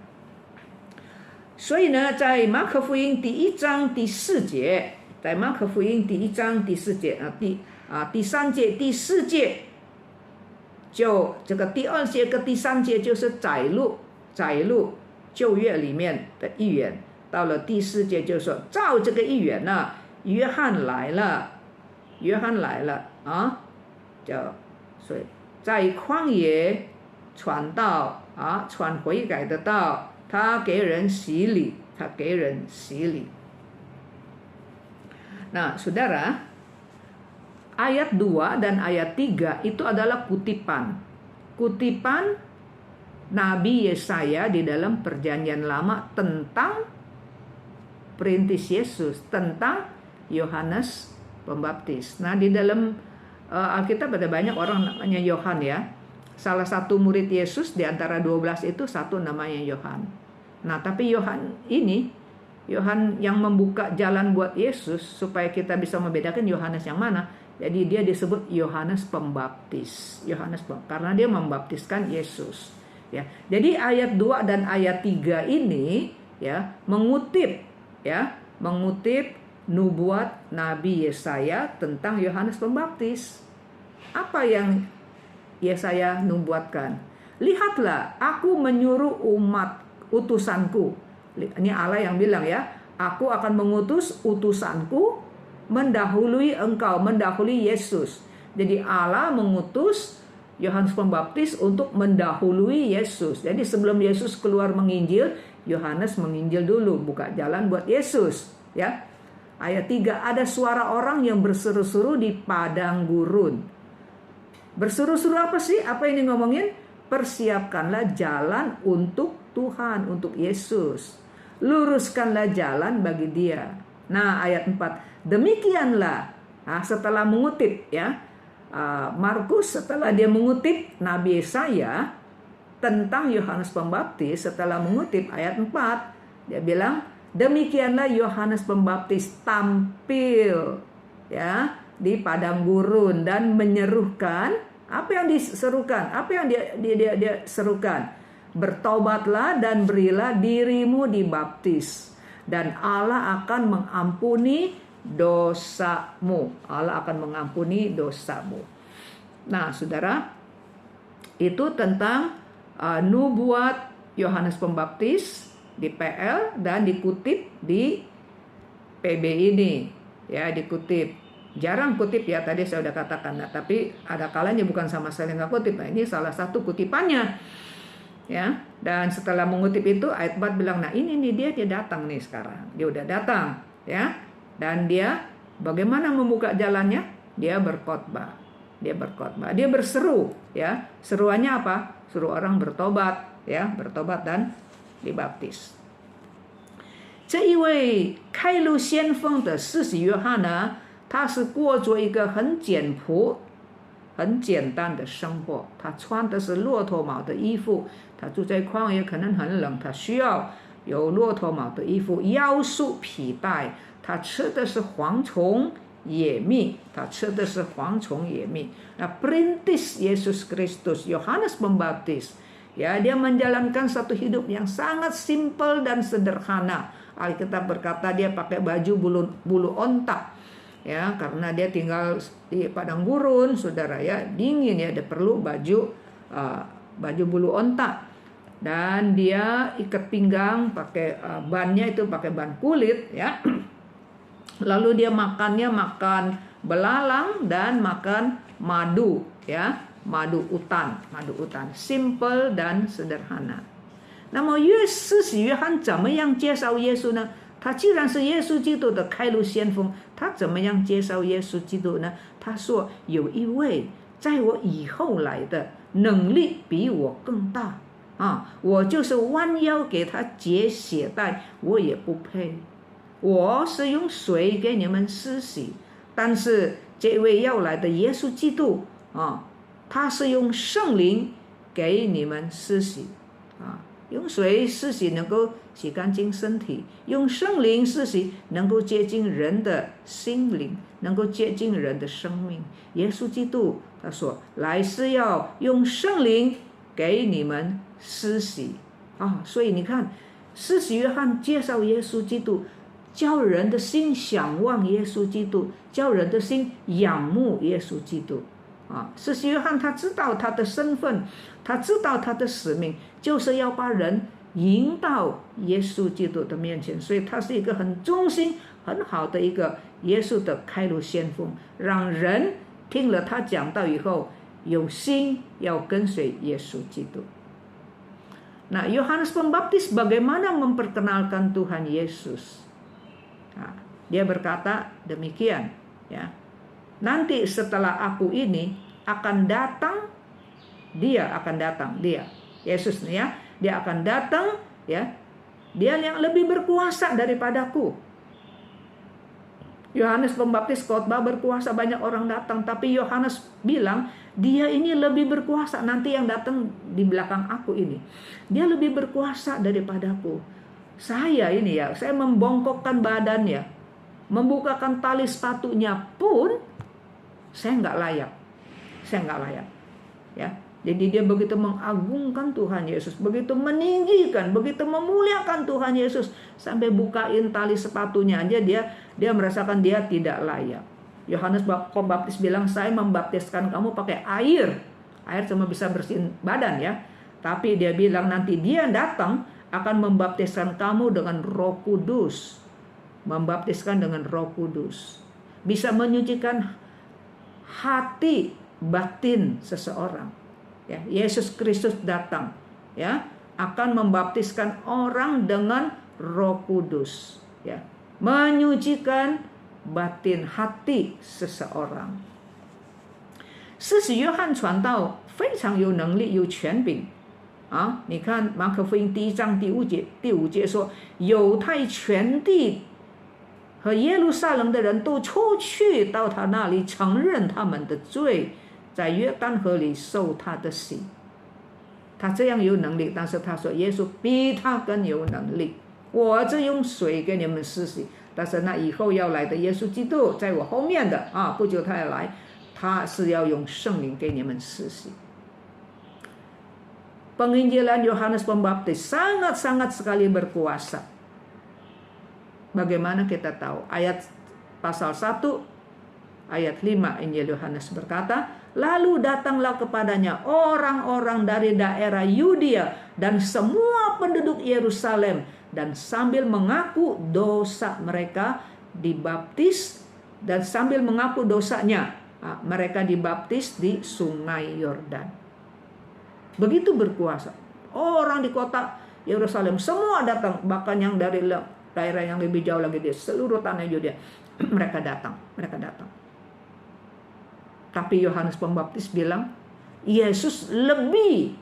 所以呢，在马可福音第1章第4节，在马可福音第1章第4节第3节第4节，就这个第2节跟第3节就是载入旧约里面的预言。到了第4节就说，照这个预言呢，约翰来了啊，所以在旷野传道啊，传悔改的道，他给人洗礼。Nah, saudara, ayat 2 dan ayat 3 itu adalah kutipan Nabi Yesaya di dalam Perjanjian Lama tentang perintis Yesus, tentang Yohanes Pembaptis. Nah, di dalam Alkitab ada banyak orang namanya Yohan ya. Salah satu murid Yesus di antara 12 itu satu namanya Yohan. Nah, tapi Yohan yang membuka jalan buat Yesus supaya kita bisa membedakan Yohanes yang mana. Jadi dia disebut Yohanes Pembaptis. Karena dia membaptiskan Yesus. Ya. Jadi ayat 2 dan ayat 3 ini ya mengutip nubuat Nabi Yesaya tentang Yohanes Pembaptis. Apa yang Yesaya nubuatkan? Lihatlah, aku menyuruh utusanku. Ini Allah yang bilang ya, aku akan mengutus utusanku mendahului engkau, mendahului Yesus. Jadi Allah mengutus Yohanes Pembaptis untuk mendahului Yesus. Jadi sebelum Yesus keluar menginjil, Yohanes menginjil dulu, buka jalan buat Yesus. Ya. Ayat 3, ada suara orang yang berseru-seru di padang gurun. Berseru-seru apa sih? Apa ini ngomongin? Persiapkanlah jalan untuk Tuhan, untuk Yesus. Luruskanlah jalan bagi dia. Nah, ayat 4, demikianlah. Nah, setelah mengutip ya, Markus setelah dia mengutip Nabi Yesaya tentang Yohanes Pembaptis, setelah mengutip ayat 4, dia bilang, demikianlah Yohanes Pembaptis tampil ya di padang gurun dan menyerukan. Apa yang diserukan? Apa yang dia serukan? Bertobatlah dan berilah dirimu dibaptis, dan Allah akan mengampuni dosamu. Allah akan mengampuni dosamu. Nah, saudara, itu tentang nubuat Yohanes Pembaptis di PL dan dikutip di PB ini. Ya, dikutip. Jarang kutip ya, tadi saya sudah katakan. Nah, tapi ada kalanya bukan sama sekali nggak kutip. Nah, ini salah satu kutipannya. Ya, dan setelah mengutip itu ayat 4 bilang, nah ini nih dia datang nih sekarang. Dia udah datang, ya. Dan dia bagaimana membuka jalannya? Dia berkhotbah. Dia berseru, ya. Seruannya apa? Suruh orang bertobat, ya, bertobat dan dibaptis. 这一位开路先锋的施洗约翰呢，他是过着一个很简单的生活，他穿的是骆驼毛的衣服，他住在旷野，可能很冷，他需要有骆驼毛的衣服，腰束皮带，他吃的是蝗虫野蜜，Nah, perintis Yesus Kristus, Yohanes Pembaptis, ya, dia menjalankan satu hidup yang sangat simpel dan sederhana. Alkitab berkata dia pakai baju bulu onta. Ya, karena dia tinggal di padang gurun, saudara ya, dingin ya, dia perlu baju bulu onta. Dan dia ikat pinggang pakai bannya itu pakai ban kulit ya. Lalu dia makan belalang dan makan madu ya, madu utan. Simple dan sederhana. 那么施洗约翰怎么样介绍耶稣呢？他既然是耶稣基督的开路先锋，他怎么样介绍耶稣基督呢？他说有一位在我以后来的能力比我更大啊，我就是弯腰给他解血带，我也不配。我是用水给你们施洗，但是这位要来的耶稣基督啊，他是用圣灵给你们施洗啊。用水施洗能够洗干净身体，用圣灵施洗能够接近人的心灵，能够接近人的生命。耶稣基督他说来是要用圣灵给你们施洗啊。所以你看，施洗约翰介绍耶稣基督，叫人的心想望耶稣基督，叫人的心仰慕耶稣基督啊。施洗约翰他知道他的身份，他知道他的使命，就是要把人引到耶稣基督的面前，所以他是一个很忠心很好的一个耶稣的开路先锋，让人听了他讲道以后有心要跟随耶稣基督。Nah, Yohanes Pembaptis bagaimana memperkenalkan Tuhan Yesus? Nah, dia berkata demikian, ya. Nanti setelah aku ini akan datang, dia Yesus nih ya, dia akan datang, ya. Dia yang lebih berkuasa daripadaku. Yohanes Pembaptis khotbah berkuasa, banyak orang datang, tapi Yohanes bilang dia ini lebih berkuasa, nanti yang datang di belakang aku ini. Dia lebih berkuasa daripadaku. Saya ini ya, saya membongkokkan badannya, membukakan tali sepatunya pun saya nggak layak. Ya. Jadi dia begitu mengagungkan Tuhan Yesus, begitu meninggikan, begitu memuliakan Tuhan Yesus, sampai bukain tali sepatunya aja dia merasakan dia tidak layak. Yohanes Pembaptis bilang, saya membaptiskan kamu pakai air cuma bisa bersihin badan ya. Tapi dia bilang nanti dia datang akan membaptiskan kamu dengan Roh Kudus. Membaptiskan dengan Roh Kudus. Bisa menyucikan hati batin seseorang. Ya, Yesus Kristus datang ya, akan membaptiskan orang dengan Roh Kudus ya, menyucikan batin hati seseorang。施洗约翰传道非常有能力，有权柄啊！你看马可福音1章第5节说，犹太全地和耶路撒冷的人都出去到他那里，承认他们的罪，在约旦河里受他的洗。他这样有能力，但是他说耶稣比他更有能力。我只用水给你们施洗，但是那以后要来的耶稣基督在我后面的啊，不久他要来，他是要用圣灵给你们施洗。Penginjilan Yohanes Pembaptis sangat-sangat sekali berkuasa. Bagaimana kita tahu? Ayat pasal 1 ayat 5 Injil Yohanes berkata, lalu datanglah kepadanya orang-orang dari daerah Yudea dan semua penduduk Yerusalem, dan sambil mengaku dosa mereka dibaptis, dan sambil mengaku dosanya mereka dibaptis di sungai Yordan. Begitu berkuasa. Orang di kota Yerusalem semua datang, bahkan yang dari daerah yang lebih jauh lagi, di seluruh tanah Yudea mereka datang. Tapi Yohanes Pembaptis bilang Yesus lebih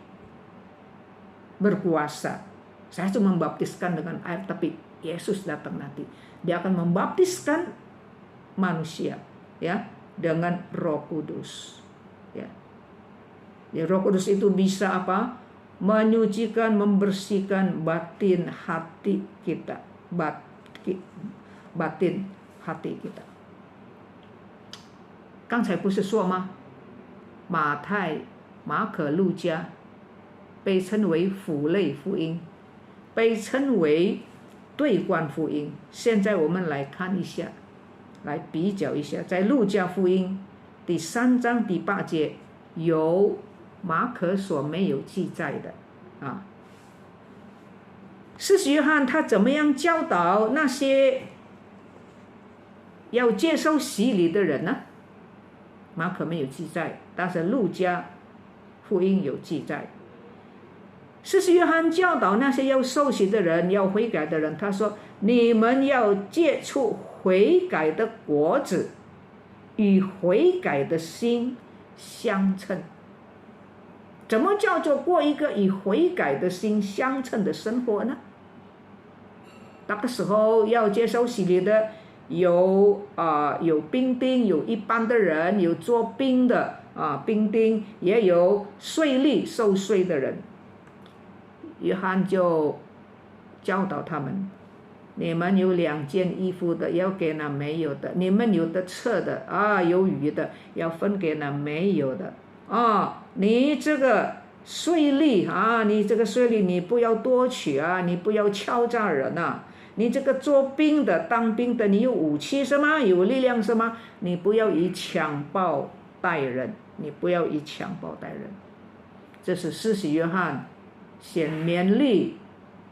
berkuasa. Saya cuma membaptiskan dengan air, tapi Yesus datang nanti. Dia akan membaptiskan manusia ya dengan Roh Kudus. Ya. Ya, Roh Kudus itu bisa apa? Menyucikan, membersihkan batin hati kita. Batin hati kita. 刚才不是说吗？马太、马可、路加被称为符类福音，被称为对观福音。现在我们来看一下，来比较一下，在路加福音第3章第8节有马可所没有记载的啊。施洗约翰他怎么样教导那些要接受洗礼的人呢？马可没有记载，但是路加福音有记载。施洗约翰教导那些要受洗的人，要悔改的人，他说：你们要结出悔改的果子，与悔改的心相称。怎么叫做过一个与悔改的心相称的生活呢？那个时候要接受洗礼的有兵丁，有一般的人，有做兵的兵丁，也有税吏受税的人。约翰就教导他们：你们有2件衣服的，要给那没有的；你们有的吃的有余的，要分给那没有的。你这个税吏啊，你这个税吏你不要多取啊，你不要敲诈人啊。你这个做兵的、当兵的，你有武器是吗？有力量是吗？你不要以强暴待人，你不要以强暴待人。这是施洗约翰先勉励，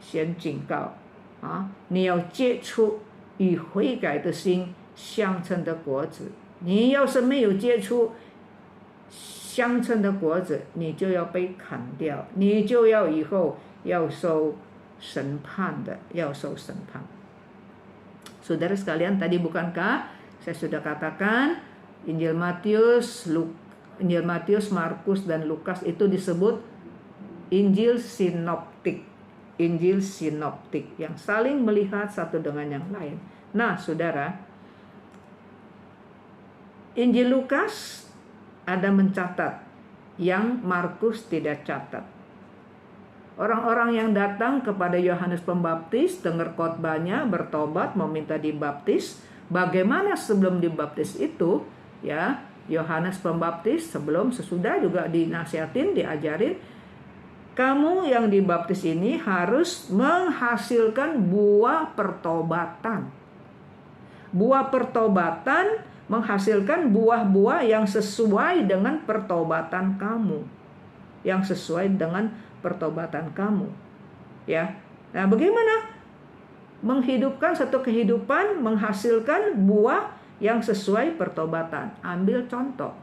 先警告啊！你要结出与悔改的心相称的果子。你要是没有结出相称的果子，你就要被砍掉，你就要以后要受审判的，要受审判。Saudara sekalian, tadi bukankah saya sudah katakan Injil Matius, Markus dan Lukas itu disebut Injil sinoptik. Injil sinoptik yang saling melihat satu dengan yang lain. Nah, Saudara, Injil Lukas ada mencatat yang Markus tidak catat. Orang-orang yang datang kepada Yohanes Pembaptis, dengar khotbahnya, bertobat, meminta dibaptis. Bagaimana sebelum dibaptis itu? Ya, Yohanes Pembaptis sesudah juga dinasihatin, diajarin, kamu yang dibaptis ini harus menghasilkan buah pertobatan. Buah pertobatan menghasilkan buah-buah yang sesuai dengan pertobatan kamu. Yang sesuai dengan pertobatan kamu. Ya. Nah, bagaimana menghidupkan satu kehidupan, menghasilkan buah yang sesuai pertobatan? Ambil contoh.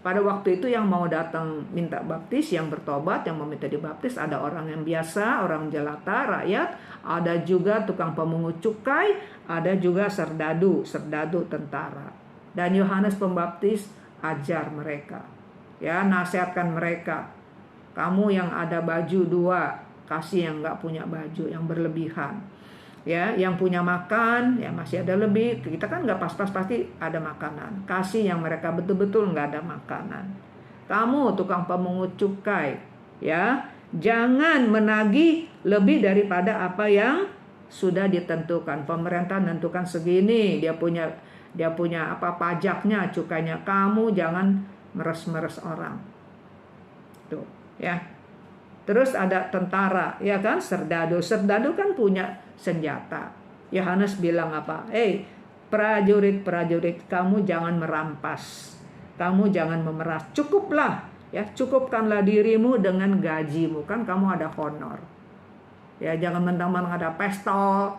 Pada waktu itu yang mau datang minta baptis, yang bertobat, yang meminta dibaptis, ada orang yang biasa, orang jelata, rakyat, ada juga tukang pemungut cukai, ada juga serdadu tentara. Dan Yohanes Pembaptis ajar mereka, ya, nasihatkan mereka. Kamu yang ada baju 2, kasih yang nggak punya baju, yang berlebihan. Ya, yang punya makan, ya masih ada lebih. Kita kan nggak pas-pas, pasti ada makanan. Kasih yang mereka betul-betul nggak ada makanan. Kamu tukang pemungut cukai, ya, jangan menagih lebih daripada apa yang sudah ditentukan. Pemerintah menentukan segini, dia punya apa pajaknya, cukainya. Kamu jangan meres-meres orang. Tuh, ya. Terus ada tentara, ya kan, serdadu kan punya senjata. Yohanes bilang apa? Prajurit, kamu jangan merampas, kamu jangan memeras, cukuplah, ya, cukupkanlah dirimu dengan gajimu, kan kamu ada honor. Ya, jangan mentang-mentang ada pesta,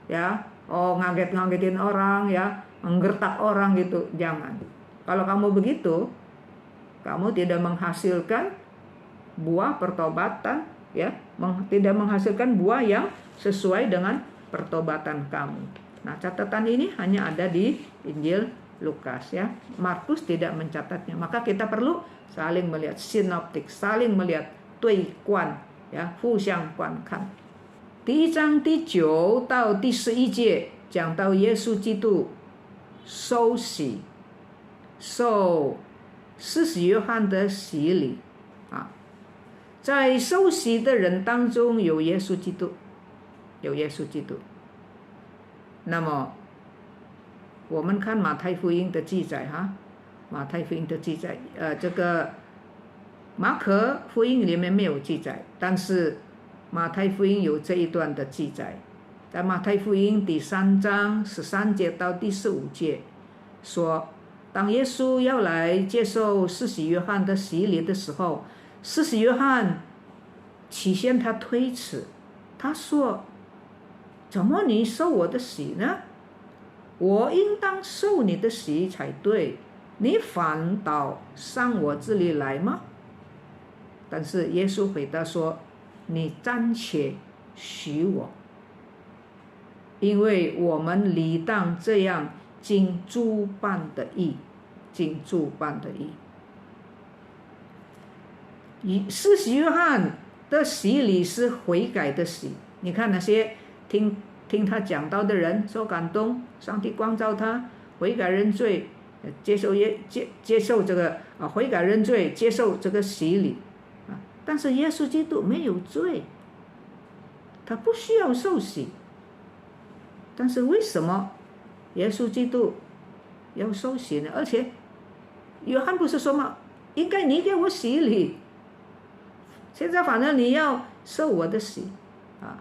ya, ngaget-ngagetin orang, ya, menggertak orang gitu, jangan. Kalau kamu begitu, kamu tidak menghasilkan buah pertobatan, ya, tidak menghasilkan buah yang sesuai dengan pertobatan kamu. Nah, catatan ini hanya ada di Injil Lukas, ya. Markus tidak mencatatnya. Maka kita perlu saling melihat, sinoptik, saling melihat, 对观, ya, 互相观看。第1章第9到第11节讲到耶稣基督受洗，受施洗约翰的洗礼啊。在受洗的人当中有耶稣基督，有耶稣基督。那么我们看马太福音的记载哈，马太福音的记载，这个马可福音里面没有记载，但是马太福音有这一段的记载。在马太福音第3章13节到第15节说，当耶稣要来接受施洗约翰的洗礼的时候，施洗约翰起先他推辞，他说，怎么你受我的洗呢？我应当受你的洗才对，你反倒上我这里来吗？但是耶稣回答说，你暂且许我，因为我们理当这样尽诸般的义，尽诸般的义。施洗约翰的洗礼是悔改的洗，你看那些听他讲道的人受感动，上帝光照他，悔改认罪，接受这个悔改认罪，接受这个洗礼啊。但是耶稣基督没有罪，他不需要受洗。但是为什么耶稣基督要受洗呢？而且约翰不是说吗？应该你给我洗礼。现在反正你要受我的洗啊，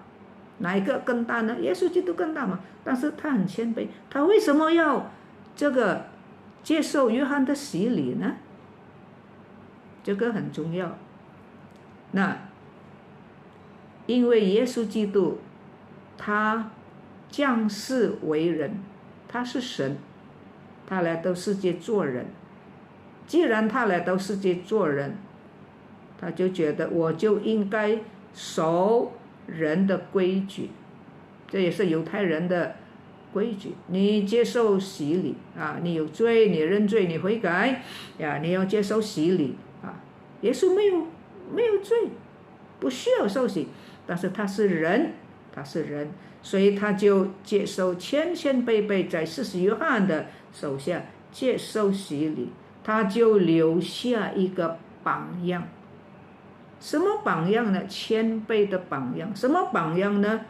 哪一个更大呢？耶稣基督更大嘛，但是他很谦卑，他为什么要这个接受约翰的洗礼呢？这个很重要。那因为耶稣基督他降世为人，他是神，他来到世界做人。既然他来到世界做人，他就觉得我就应该守人的规矩，这也是犹太人的规矩。你接受洗礼啊，你有罪，你认罪，你悔改呀，你要接受洗礼啊。耶稣没有罪，不需要受洗，但是他是人，所以他就接受谦卑卑在施洗约翰的手下接受洗礼，他就留下一个榜样。什么榜样呢？谦卑的榜样。什么榜样呢？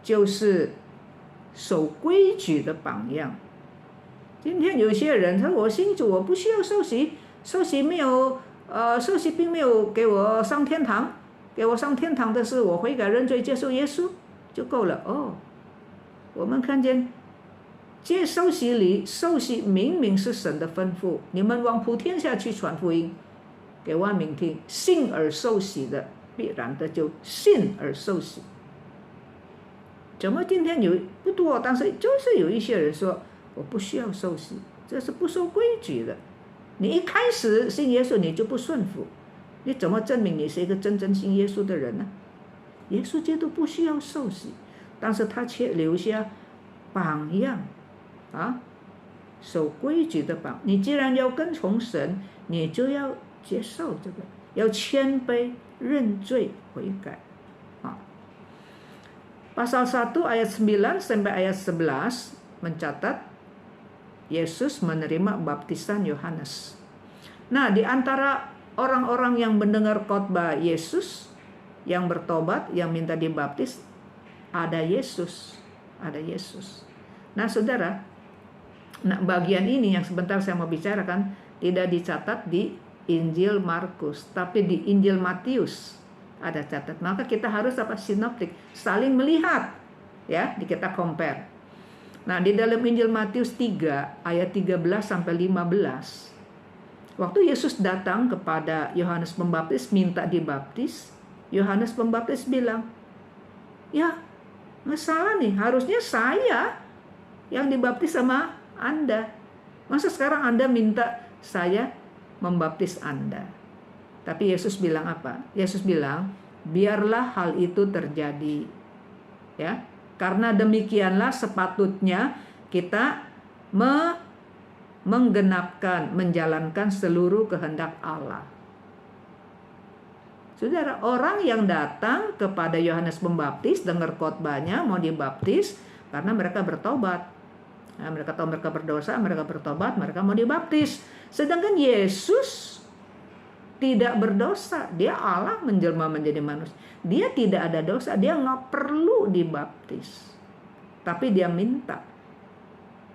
就是守规矩的榜样。今天有些人说我信主，我不需要受洗，受洗并没有给我上天堂，给我上天堂的是我悔改认罪接受耶稣就够了。我们看见接受洗礼，受洗明明是神的吩咐，你们往普天下去传福音，给万民听，信而受洗的必然的就信而受洗。怎么今天有不多，但是就是有一些人说我不需要受洗，这是不守规矩的。你一开始信耶稣你就不顺服，你怎么证明你是一个真正信耶稣的人呢？耶稣基督不需要受洗，但是他却留下榜样啊，守规矩的榜。你既然要跟从神，你就要接受这个，要谦卑认罪悔改啊。Pasal 1 ayat 9 sampai ayat 11 mencatat Yesus menerima baptisan Yohanes. Nah, di antara orang-orang yang mendengar khotbah Yesus, yang bertobat, yang minta dibaptis, ada Yesus. Nah, saudara, bagian ini yang sebentar saya mau bicarakan tidak dicatat di Injil Markus, tapi di Injil Matius ada catat. Maka kita harus sinoptik, saling melihat, ya, kita compare. Nah, di dalam Injil Matius 3 ayat 13 sampai 15, waktu Yesus datang kepada Yohanes Pembaptis minta dibaptis, Yohanes Pembaptis bilang, ya nggak salah nih, harusnya saya yang dibaptis sama Anda. Masa sekarang Anda minta saya membaptis Anda? Tapi Yesus bilang apa? Yesus bilang, biarlah hal itu terjadi, ya. Karena demikianlah sepatutnya kita menggenapkan, menjalankan seluruh kehendak Allah. Saudara, orang yang datang kepada Yohanes Pembaptis, dengar khotbahnya, mau dibaptis karena mereka bertobat. Nah, mereka tahu mereka berdosa, mereka bertobat, mereka mau dibaptis. Sedangkan Yesus tidak berdosa, dia Allah menjelma menjadi manusia. Dia tidak ada dosa, dia nggak perlu dibaptis, tapi dia minta,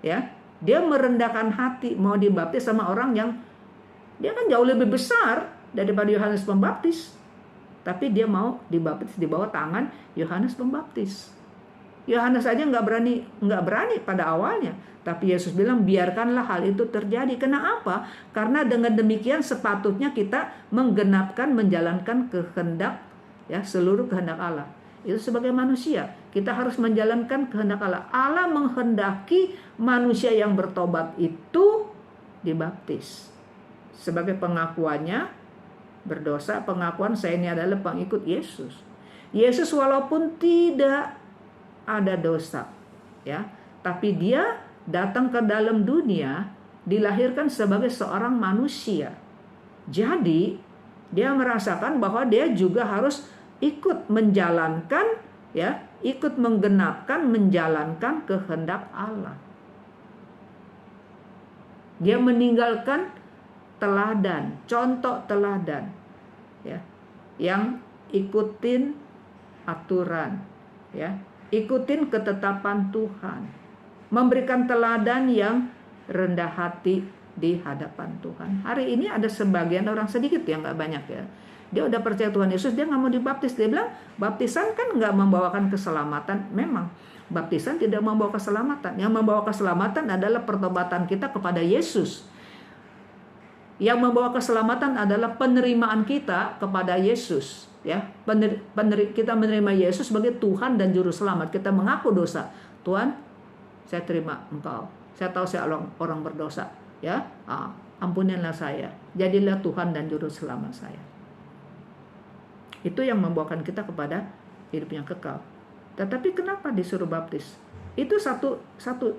ya, dia merendahkan hati mau dibaptis sama orang yang dia kan jauh lebih besar daripada Yohanes Pembaptis, tapi dia mau dibaptis di bawah tangan Yohanes Pembaptis. Yohanes aja nggak berani pada awalnya, tapi Yesus bilang biarkanlah hal itu terjadi. Kenapa? Karena dengan demikian sepatutnya kita menggenapkan, menjalankan kehendak, ya, seluruh kehendak Allah. Itu sebagai manusia kita harus menjalankan kehendak Allah. Allah menghendaki manusia yang bertobat itu dibaptis sebagai pengakuannya berdosa, pengakuan saya ini adalah pengikut Yesus. Yesus walaupun tidak ada dosa, ya, tapi dia datang ke dalam dunia, dilahirkan sebagai seorang manusia. Jadi dia merasakan bahwa dia juga harus ikut menjalankan, ya, ikut menggenapkan, menjalankan kehendak Allah. Dia meninggalkan teladan, contoh teladan, ya, yang ikutin aturan, ya, ikutin ketetapan Tuhan, memberikan teladan yang rendah hati, di hadapan Tuhan. Hari ini ada sebagian orang, sedikit ya, nggak banyak ya, dia udah percaya Tuhan Yesus, dia nggak mau dibaptis. Dia bilang baptisan kan nggak membawakan keselamatan. Memang baptisan tidak membawa keselamatan. Yang membawa keselamatan adalah pertobatan kita kepada Yesus. Yang membawa keselamatan adalah penerimaan kita kepada Yesus, ya. Kita menerima Yesus sebagai Tuhan dan juru selamat. Kita mengaku dosa. Tuhan, saya terima Engkau. Saya tahu saya orang berdosa, ya. Ampunilah saya. Jadilah Tuhan dan juru selamat saya. Itu yang membawakan kita kepada hidup yang kekal. Tetapi kenapa disuruh baptis? Itu satu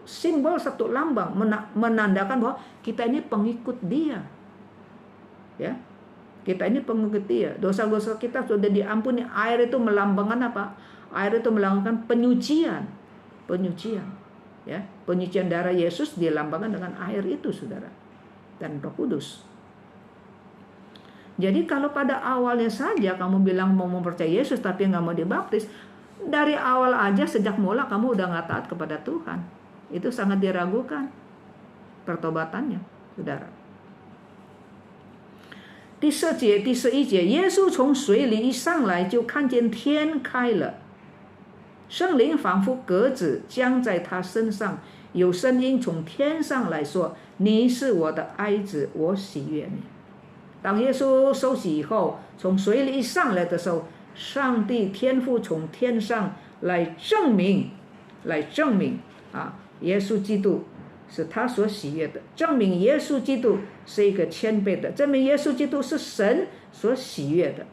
simbol, satu lambang menandakan bahwa kita ini pengikut Dia. Ya, kita ini pengikut Dia. Dosa-dosa kita sudah diampuni. Air itu melambangkan apa? Air itu melambangkan penyucian. Ya, penyucian darah Yesus dilambangkan dengan air itu, saudara, dan Roh Kudus. Jadi kalau pada awalnya saja kamu bilang mau mempercayai Yesus tapi nggak mau dibaptis, dari awal aja sejak mula kamu udah nggak taat kepada Tuhan. Itu sangat diragukan pertobatannya, saudara. 第4节、第11节，耶稣从水里一上来，就看见天开了，圣灵仿佛鸽子降在他身上，有声音从天上来说：“你是我的爱子，我喜悦你。”当耶稣受洗以后，从水里一上来的时候，上帝天父从天上来证明耶稣基督是他所喜悦的，证明耶稣基督是一个谦卑的，证明耶稣基督是神所喜悦的，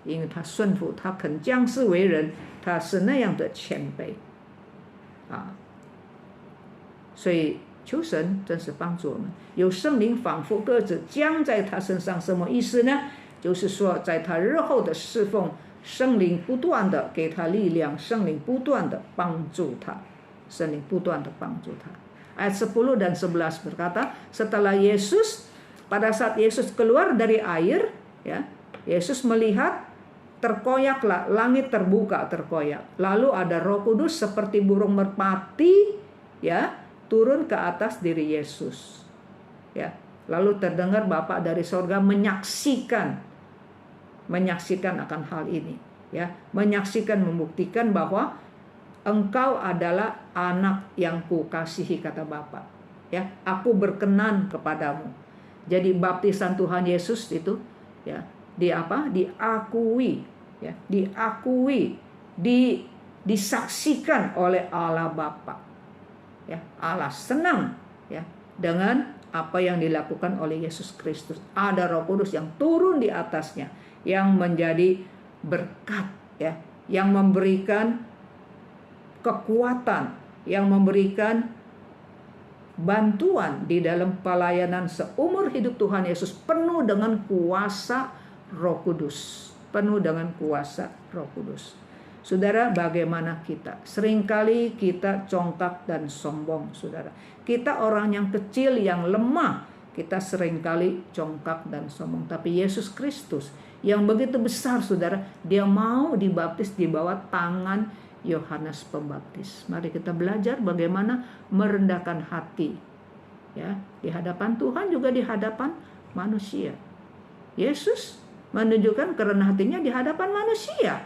因为他顺服，他肯降世为人，他是那样的谦卑所以求神真是帮助我们，有圣灵仿佛鸽子降在他身上。什么意思呢？就是说在他日后的侍奉，圣灵不断的给他力量，圣灵不断的帮助他，圣灵不断的帮助他。Ayat 10 dan 11 berkata, setelah pada saat Yesus keluar dari air, ya, Yesus melihat terkoyaklah, langit terbuka, terkoyak. Lalu ada Roh Kudus seperti burung merpati, ya, turun ke atas diri Yesus. Ya, lalu terdengar Bapa dari sorga menyaksikan akan hal ini, ya, menyaksikan, membuktikan bahwa Engkau adalah anak yang kukasihi, kata Bapa. Ya, aku berkenan kepadamu. Jadi baptisan Tuhan Yesus itu, ya, diakui, ya, disaksikan oleh Allah Bapa. Ya, Allah senang, ya, dengan apa yang dilakukan oleh Yesus Kristus. Ada Roh Kudus yang turun di atasnya, yang menjadi berkat, ya, yang memberikan kekuatan, yang memberikan bantuan di dalam pelayanan seumur hidup Tuhan Yesus, penuh dengan kuasa Roh Kudus, penuh dengan kuasa Roh Kudus. Saudara, bagaimana kita? Seringkali kita congkak dan sombong, saudara. Kita orang yang kecil, yang lemah, kita seringkali congkak dan sombong. Tapi Yesus Kristus yang begitu besar, saudara, dia mau dibaptis di bawah tangan Yohanes Pembaptis. Mari kita belajar bagaimana merendahkan hati, ya, di hadapan Tuhan juga di hadapan manusia. Yesus menunjukkan kerendahan hatinya di hadapan manusia.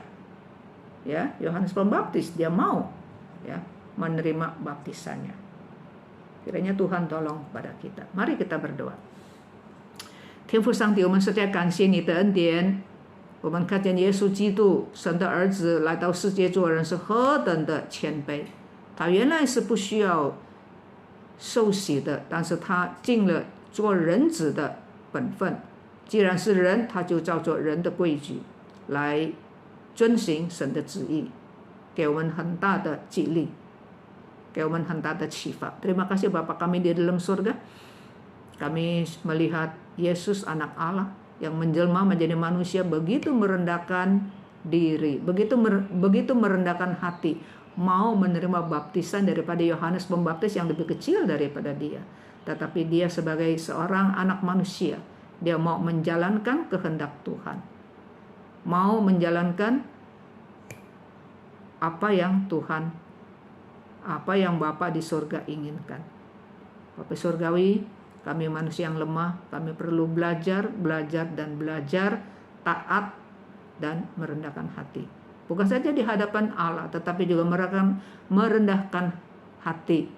Ya, Yohanes Pembaptis dia mau, ya, menerima baptisannya. Kiranya Tuhan tolong pada kita. Mari kita berdoa. 天父上帝，我们实在感谢你的恩典。我们看见耶稣基督，神的儿子来到世界做人是何等的谦卑。他原来是不需要受洗的，但是他尽了做人子的本分。既然是人，他就照着人的规矩来遵行神的旨意，给我们很大的激励，给我们很大的启发。Terima kasih Bapa kami di dalam surga. Kami melihat Yesus anak Allah yang menjelma menjadi manusia, begitu merendahkan diri, begitu merendahkan hati, mau menerima baptisan daripada Yohanes Pembaptis yang lebih kecil daripada dia. Tetapi dia sebagai seorang anak manusia, dia mau menjalankan kehendak Tuhan, mau menjalankan apa yang Bapa di surga inginkan. Bapa surgawi, Kami manusia yang lemah, kami perlu belajar, taat dan merendahkan hati. Bukan saja di hadapan Allah, tetapi juga merendahkan hati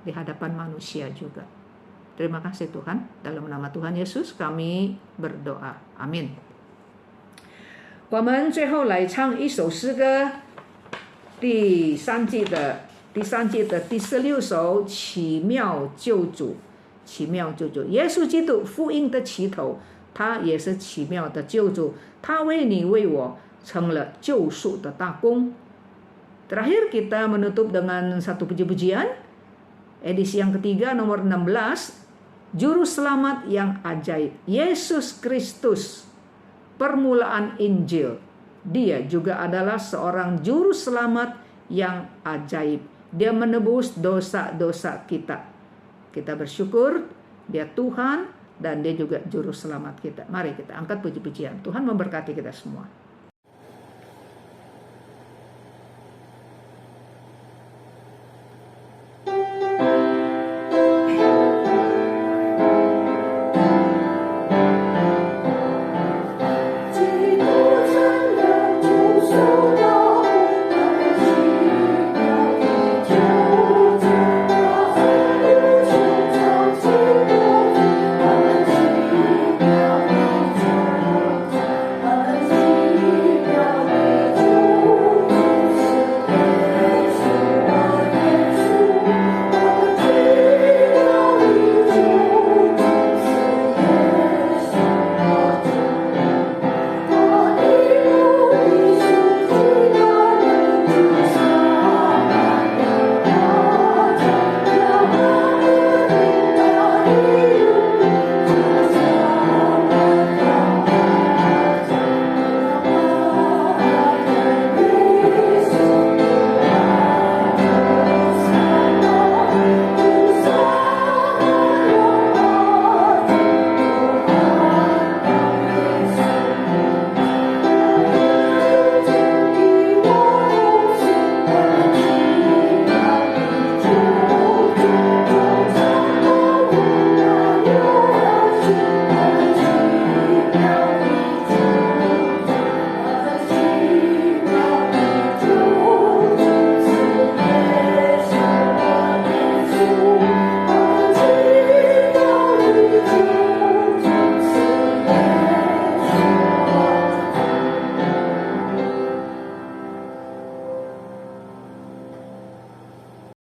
di hadapan manusia juga. Terima kasih Tuhan. Dalam nama Tuhan Yesus kami berdoa. Amin. 我们最后来唱一首诗歌，第三季的第16首《奇妙救主》。奇妙救主，耶稣基督福音的起头，他也是奇妙的救主，他为你为我成了救赎的大功。Terakhir kita menutup dengan satu puji-pujian, edisi yang ketiga nomor 16, Juru Selamat yang ajaib, Yesus Kristus, permulaan Injil. Dia juga adalah seorang Juru Selamat yang ajaib. Dia menebus dosa-dosa kita. Kita bersyukur dia Tuhan dan dia juga Juru Selamat kita. Mari kita angkat puji-pujian. Tuhan memberkati kita semua.